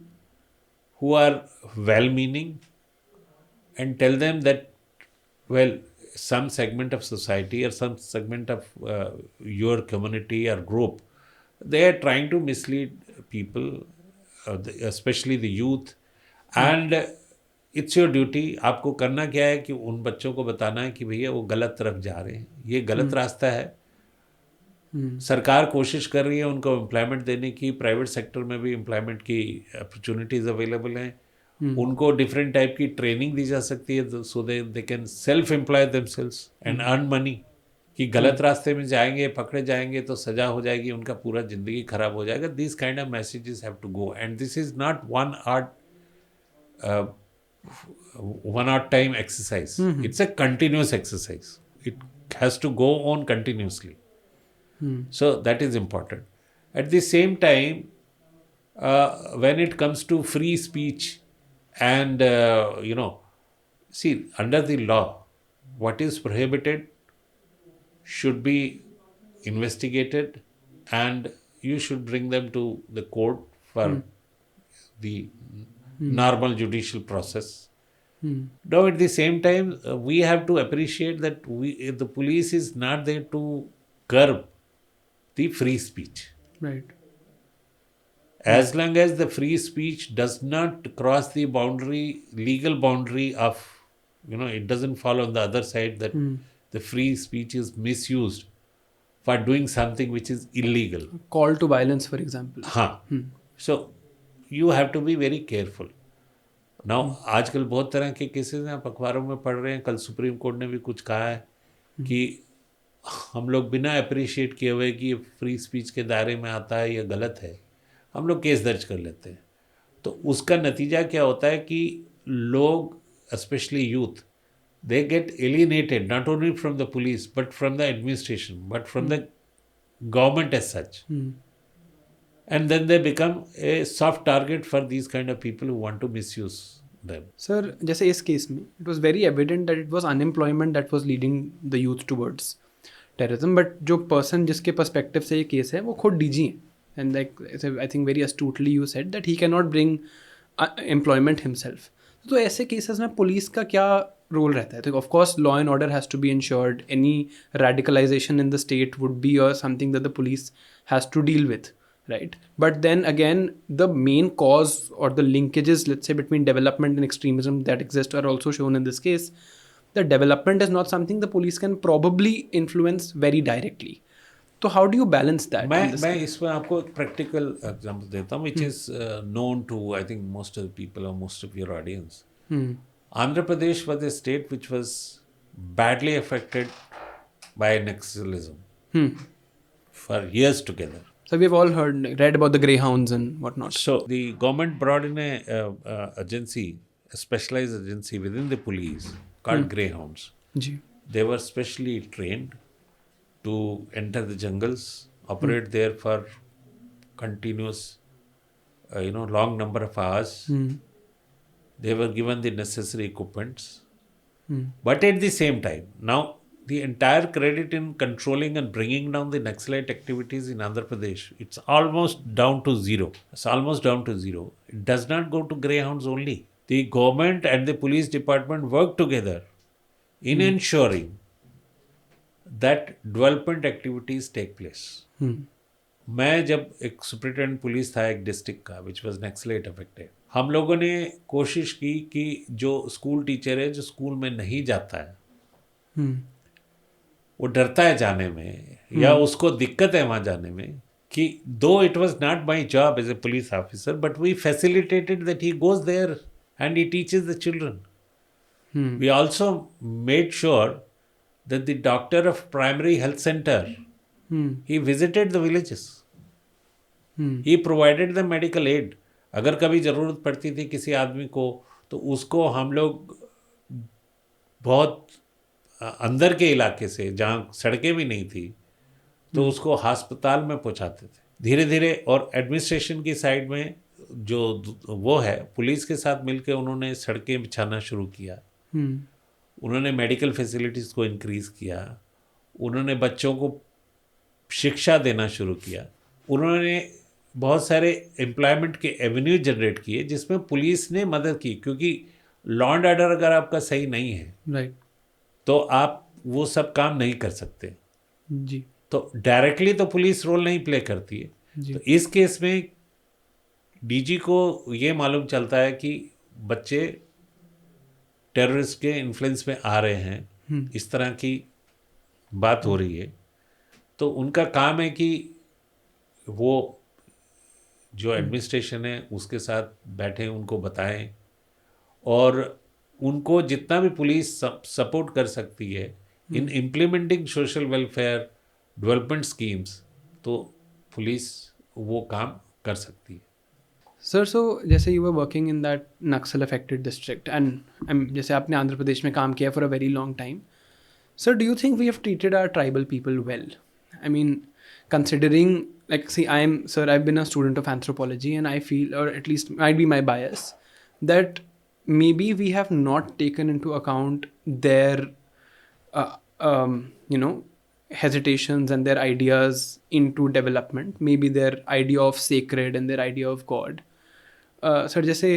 who are well-meaning, and tell them that, well, some segment of society or some segment of your community or group, they are trying to mislead people, especially the youth, and it's your duty. आपको करना क्या है कि उन बच्चों को बताना है कि भैया वो गलत तरफ जा रहे हैं, ये गलत रास्ता है. सरकार कोशिश कर रही है उनको एम्प्लॉयमेंट देने की, प्राइवेट सेक्टर में भी एम्प्लॉयमेंट की अपॉर्चुनिटीज अवेलेबल हैं, उनको डिफरेंट टाइप की ट्रेनिंग दी जा सकती है, so they can self employ themselves and earn money. कि गलत रास्ते में जाएंगे, पकड़े जाएंगे तो सजा हो जाएगी, उनका पूरा जिंदगी खराब हो जाएगा. This kind of messages have to go, and this is not one odd time exercise. It's a continuous exercise. It has to go on continuously. So that is important. At the same time, when it comes to free speech and, see, under the law, what is prohibited should be investigated, and you should bring them to the court for the normal judicial process. Now, at the same time, we have to appreciate that the police is not there to curb the free speech. Right. As long as the free speech does not cross the boundary, legal boundary of, it doesn't fall on the other side, that the free speech is misused for doing something which is illegal. Call to violence, for example. So, you have to be very careful. Now, आजकल बहुत तरह के cases हैं, आप अखबारों में पढ़ रहे हैं. कल सुप्रीम कोर्ट ने भी कुछ कहा है कि हम लोग बिना अप्रिशिएट किए हुए कि ये फ्री स्पीच के दायरे में आता है या गलत है, हम लोग केस दर्ज कर लेते हैं. तो उसका नतीजा क्या होता है कि लोग, specially youth, they get alienated not only from the police but from the administration, but from the government as such. And then they become a soft target for these kind of people who want to misuse them. Sir, जैसे इस case में it was very evident that it was unemployment that was leading the youth towards terrorism. But जो person जिसके perspective से ये case है वो खुद DG हैं, and like I think very astutely you said that he cannot bring employment himself. तो ऐसे केसेस में पुलिस का क्या रोल रहता है? तो of course law and order has to be ensured. Any radicalisation in the state would be something that the police has to deal with, right? But then again, the main cause or the linkages, let's say, between development and extremism that exist are also shown in this case. The development is not something the police can probably influence very directly. तो how do you balance that? मैं इसमें आपको एक practical example देता हूँ which is known to I think most of the people और most of your audience. Andhra Pradesh was a state which was badly affected by Naxalism for years together. So we've all read about the greyhounds and whatnot. So the government brought in a specialized agency within the police called greyhounds. जी. They were specially trained to enter the jungles, operate there for continuous, long number of hours. They were given the necessary equipments. But at the same time, now the entire credit in controlling and bringing down the Naxalite activities in Andhra Pradesh, it's almost down to zero. It's almost down to zero. It does not go to greyhounds only. The government and the police department work together in ensuring that development activities take place. मैं जब एक superintendent police था एक district का which was naxalite affected, हम लोगों ने कोशिश की कि जो स्कूल टीचर है जो स्कूल में नहीं जाता है वो डरता है जाने में या उसको दिक्कत है वहाँ जाने में, कि दो it was not my job as a police officer but we facilitated that he goes there and he teaches the children. We also made sure that the doctor of primary health centre he visited the villages. He provided the medical aid. अगर कभी ज़रूरत पड़ती थी किसी आदमी को तो उसको हम लोग बहुत अंदर के इलाके से जहाँ सड़कें भी नहीं थी तो उसको अस्पताल में पहुँचाते थे धीरे धीरे. और एडमिनिस्ट्रेशन की साइड में जो वो है पुलिस के साथ मिलकर उन्होंने सड़कें बिछाना शुरू किया. उन्होंने मेडिकल फैसिलिटीज़ को इंक्रीज़ किया. उन्होंने बच्चों को शिक्षा देना शुरू किया. उन्होंने बहुत सारे एम्प्लॉयमेंट के एवेन्यू जनरेट किए जिसमें पुलिस ने मदद की, क्योंकि लॉ एंड ऑर्डर अगर आपका सही नहीं है राइट तो आप वो सब काम नहीं कर सकते जी. तो डायरेक्टली तो पुलिस रोल नहीं प्ले करती है जी. तो इस केस में डीजी को ये मालूम चलता है कि बच्चे टेररिस्ट के इन्फ्लुएंस में आ रहे हैं, इस तरह की बात हो रही है, तो उनका काम है कि वो जो एडमिनिस्ट्रेशन है उसके साथ बैठें, उनको बताएं और उनको जितना भी पुलिस सपोर्ट कर सकती है in implementing social welfare development schemes, तो पुलिस वो काम कर सकती है. सर सो जैसे you were working in that Naxal affected district and जैसे आपने आंध्र प्रदेश में काम किया for a very long time, sir do you think we have treated our tribal people well? I mean, considering, like, see, I've been a student of anthropology and I feel, or at least might be my bias, that maybe we have not taken into account their, hesitations and their ideas into development, maybe their idea of sacred and their idea of God. Sir, जैसे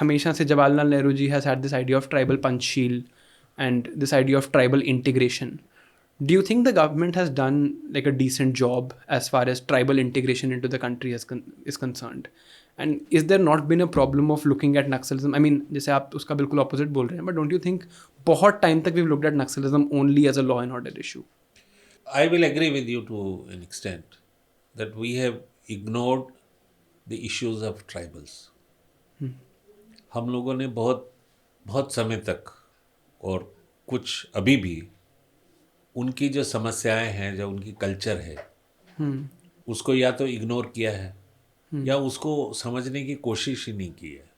हमेशा से Jawaharlal Nehru ji has had this idea of tribal panchsheel and this idea of tribal integration. Do you think the government has done like a decent job as far as tribal integration into the country is concerned? And is there not been a problem of looking at Naxalism? I mean, जैसे आप उसका बिल्कुल opposite बोल रहे हैं, but don't you think बहुत time तक we've looked at Naxalism only as a law and order issue? I will agree with you to an extent that we have ignored the issues of tribals. हम लोगों ने बहुत समय तक और कुछ अभी भी उनकी जो समस्याएं हैं, जो उनकी कल्चर है उसको या तो इग्नोर किया है या उसको समझने की कोशिश ही नहीं की है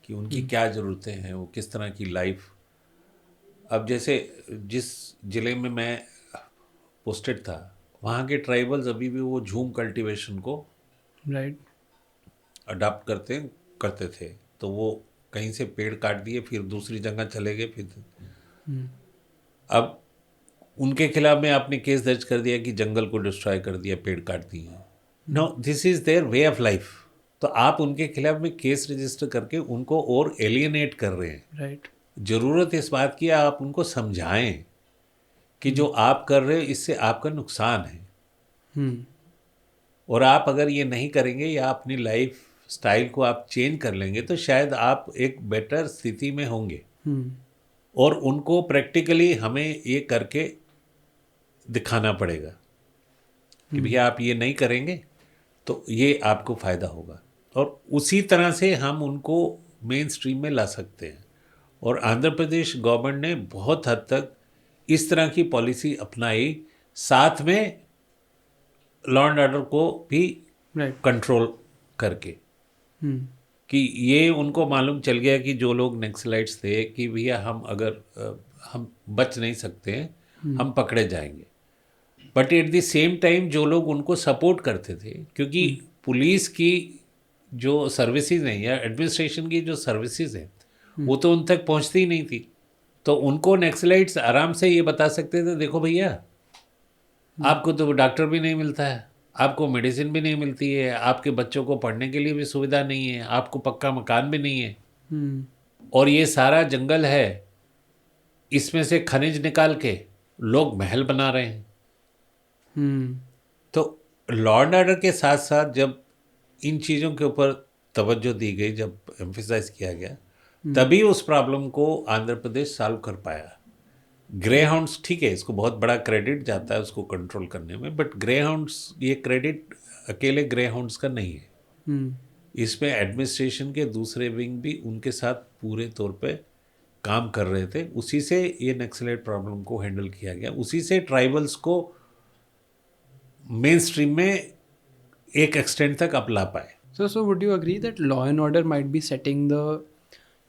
कि उनकी क्या ज़रूरतें हैं, वो किस तरह की लाइफ. अब जैसे जिस ज़िले में मैं पोस्टेड था वहाँ के ट्राइबल्स अभी भी वो झूम कल्टीवेशन को राइट अडॉप्ट करते थे. तो वो कहीं से पेड़ काट दिए फिर दूसरी जगह चले गए फिर अब उनके खिलाफ में आपने केस दर्ज कर दिया कि जंगल को डिस्ट्रॉय कर दिया, पेड़ काट दिए. No, this is their way of life. तो आप उनके खिलाफ में केस रजिस्टर करके उनको और एलियनेट कर रहे हैं. राइट. ज़रूरत इस बात की आप उनको समझाएं कि जो आप कर रहे हो इससे आपका नुकसान है. और आप अगर ये नहीं करेंगे या अपनी लाइफ स्टाइल को आप चेंज कर लेंगे तो शायद आप एक बेटर स्थिति में होंगे. और उनको प्रैक्टिकली हमें ये करके दिखाना पड़ेगा कि भैया आप ये नहीं करेंगे तो ये आपको फ़ायदा होगा, और उसी तरह से हम उनको मेन स्ट्रीम में ला सकते हैं। और आंध्र प्रदेश गवर्नमेंट ने बहुत हद तक इस तरह की पॉलिसी अपनाई, साथ में लॉ एंड ऑर्डर को भी राइट। कंट्रोल करके, कि ये उनको मालूम चल गया कि जो लोग नक्सलाइट्स थे कि भैया हम अगर हम बच नहीं सकते हैं, हम पकड़े जाएंगे। But at the same time जो लोग उनको सपोर्ट करते थे, क्योंकि पुलिस की जो सर्विसेज हैं या एडमिनिस्ट्रेशन की जो सर्विसेज हैं वो तो उन तक पहुंचती ही नहीं थी, तो उनको नक्सलाइट्स आराम से ये बता सकते थे, देखो भैया आपको तो डॉक्टर भी नहीं मिलता है, आपको मेडिसिन भी नहीं मिलती है, आपके बच्चों को पढ़ने के लिए भी सुविधा नहीं है, आपको पक्का मकान भी नहीं है, और ये सारा जंगल है, इसमें से खनिज निकाल के लोग महल बना रहे हैं। तो लॉ एंड ऑर्डर के साथ साथ जब इन चीज़ों के ऊपर तवज्जो दी गई, जब एम्फेसाइज किया गया, तभी उस प्रॉब्लम को आंध्र प्रदेश सॉल्व कर पाया। ग्रे हाउंड्स, ठीक है, इसको बहुत बड़ा क्रेडिट जाता है उसको कंट्रोल करने में, बट ग्रे हाउंड्स, ये क्रेडिट अकेले ग्रे हाउंड्स का नहीं है, इसमें एडमिनिस्ट्रेशन के दूसरे विंग भी उनके साथ पूरे तौर पे काम कर रहे थे। उसी से ये नक्सलाइट प्रॉब्लम को हैंडल किया गया, उसी से ट्राइबल्स को मेन स्ट्रीम में एक एक्सटेंट तक आप ला पाए। So would you agree that law and order might be setting the,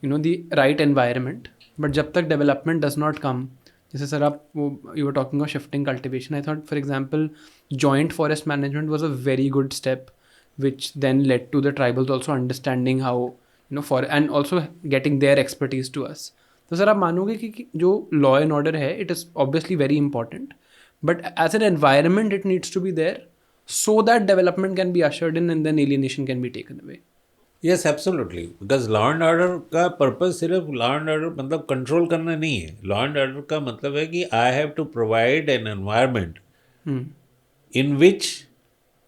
the right environment, but जब तक development does not come, जैसे सर आप वो you were talking about shifting cultivation, I thought for example joint forest management was a very good step, which then led to the tribals also understanding how for and also getting their expertise to us. तो sir आप मानोगे कि जो law and order है it is obviously very important, but as an environment it needs to be there so that development can be ushered in and then alienation can be taken away. Yes absolutely, because law and order का purpose सिर्फ law and order मतलब control करना नहीं है। Law and order का मतलब है कि I have to provide an environment in which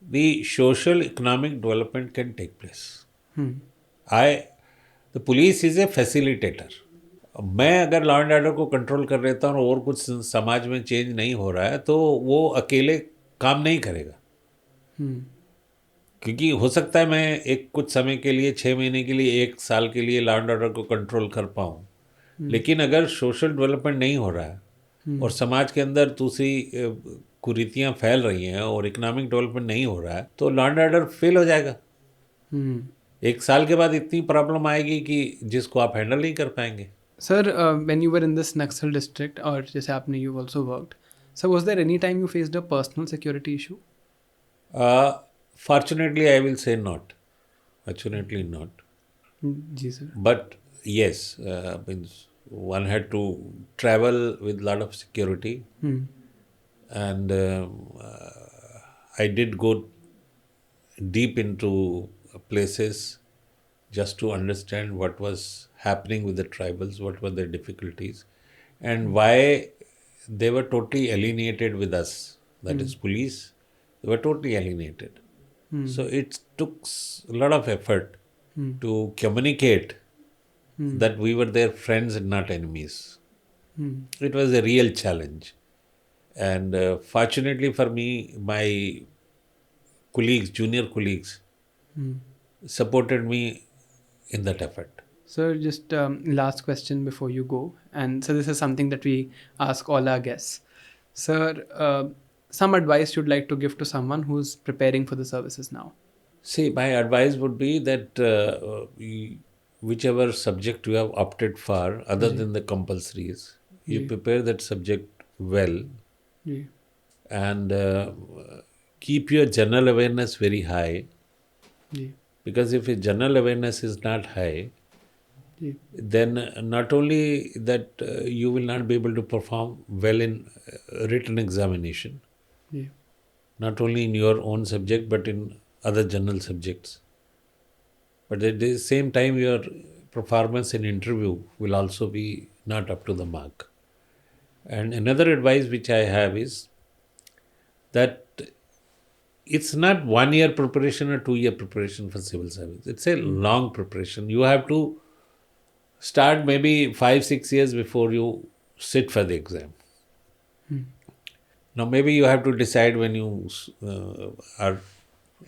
the social economic development can take place. The police is a facilitator. मैं अगर लॉ एंड ऑर्डर को कंट्रोल कर लेता हूँ और कुछ समाज में चेंज नहीं हो रहा है तो वो अकेले काम नहीं करेगा, क्योंकि हो सकता है मैं एक कुछ समय के लिए 6 महीने के लिए 1 साल के लिए लॉ एंड ऑर्डर को कंट्रोल कर पाऊँ, लेकिन अगर सोशल डेवलपमेंट नहीं हो रहा है और समाज के अंदर दूसरी कुरीतियाँ फैल रही हैं और इकोनॉमिक डेवलपमेंट नहीं हो रहा है तो लॉ एंड ऑर्डर फेल हो जाएगा। 1 साल के बाद इतनी प्रॉब्लम आएगी कि जिसको आप हैंडल नहीं कर पाएंगे। Sir, when you were in this Naxal district और जैसे आपने you also worked, so was there any time you faced a personal security issue? Fortunately, I will say not. Fortunately, not. Ji sir. But yes, means one had to travel with lot of security, and I did go deep into places just to understand what was happening with the tribals, what were their difficulties, and why they were totally alienated with us. That is police. They were totally alienated. So it took a lot of effort to communicate that we were their friends and not enemies. It was a real challenge. And fortunately for me, my colleagues, junior colleagues, supported me in that effort. Sir, just last question before you go, and so this is something that we ask all our guests. Sir, some advice you'd like to give to someone who's preparing for the services now? See, my advice would be that whichever subject you have opted for, other than the compulsories, you prepare that subject well, and keep your general awareness very high. Because if your general awareness is not high, then not only that you will not be able to perform well in written examination, not only in your own subject but in other general subjects, but at the same time your performance in interview will also be not up to the mark. And another advice which I have is that it's not 1 year preparation or 2 year preparation for civil service. It's a long preparation. You have to start maybe 5-6 years before you sit for the exam. Now, maybe you have to decide when you are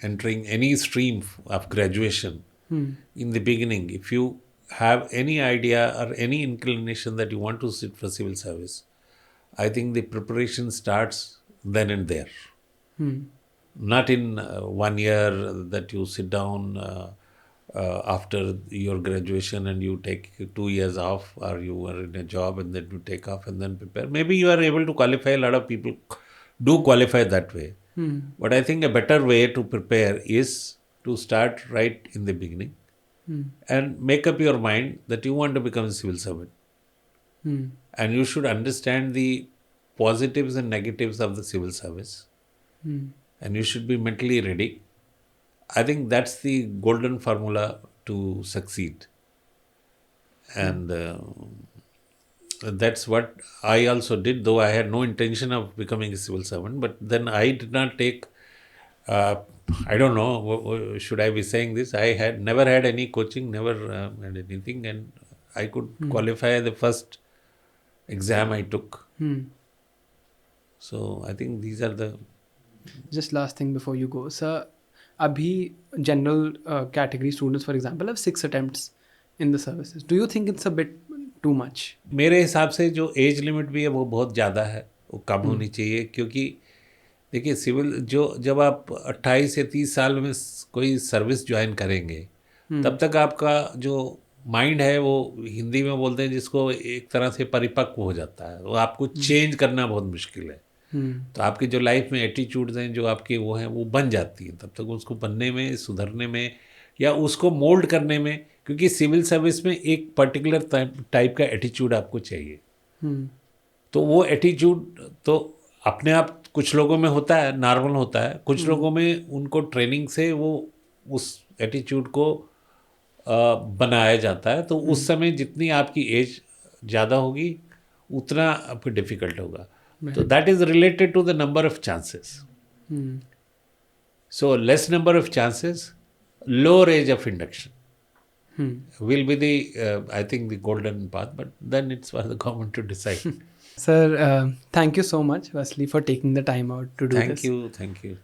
entering any stream of graduation in the beginning. If you have any idea or any inclination that you want to sit for civil service, I think the preparation starts then and there. Not in 1 year that you sit down after your graduation and you take 2 years off, or you are in a job and then you take off and then prepare. Maybe you are able to qualify. A lot of people do qualify that way. But I think a better way to prepare is to start right in the beginning and make up your mind that you want to become a civil servant. And you should understand the positives and negatives of the civil service. And you should be mentally ready. I think that's the golden formula to succeed. And that's what I also did, though I had no intention of becoming a civil servant. But then I did not take, I don't know, should I be saying this? I had never had any coaching, never had anything. And I could qualify the first exam I took. So I think these are the... Just last thing before you go, sir. Abhi general category students, for example, have 6 attempts in the services. Do you think it's a bit too much? मेरे हिसाब से जो age limit भी है वो बहुत ज़्यादा है, वो कम होनी चाहिए. क्योंकि देखिए सिविल जब आप 28 या 30 साल में कोई सर्विस ज्वाइन करेंगे, तब तक आपका जो माइंड है वो हिंदी में बोलते हैं जिसको एक तरह से परिपक्व हो जाता है. वो आपको चेंज करना बहुत मुश्किल है. तो आपकी जो लाइफ में एटीट्यूड्स हैं जो आपके वो हैं वो बन जाती हैं. तब तक उसको बनने में, सुधरने में या उसको मोल्ड करने में, क्योंकि सिविल सर्विस में एक पर्टिकुलर टाइप का एटीट्यूड आपको चाहिए. तो वो एटीट्यूड तो अपने आप कुछ लोगों में होता है, नॉर्मल होता है. कुछ लोगों में उनको ट्रेनिंग से वो उस एटीट्यूड को बनाया जाता है. तो उस समय जितनी आपकी एज ज़्यादा होगी उतना आपको डिफ़िकल्ट होगा. So that is related to the number of chances. So less number of chances, lower age of induction will be the, I think, the golden path. But then it's for the government to decide. Sir, thank you so much, Wesley, for taking the time out to do this. Thank you.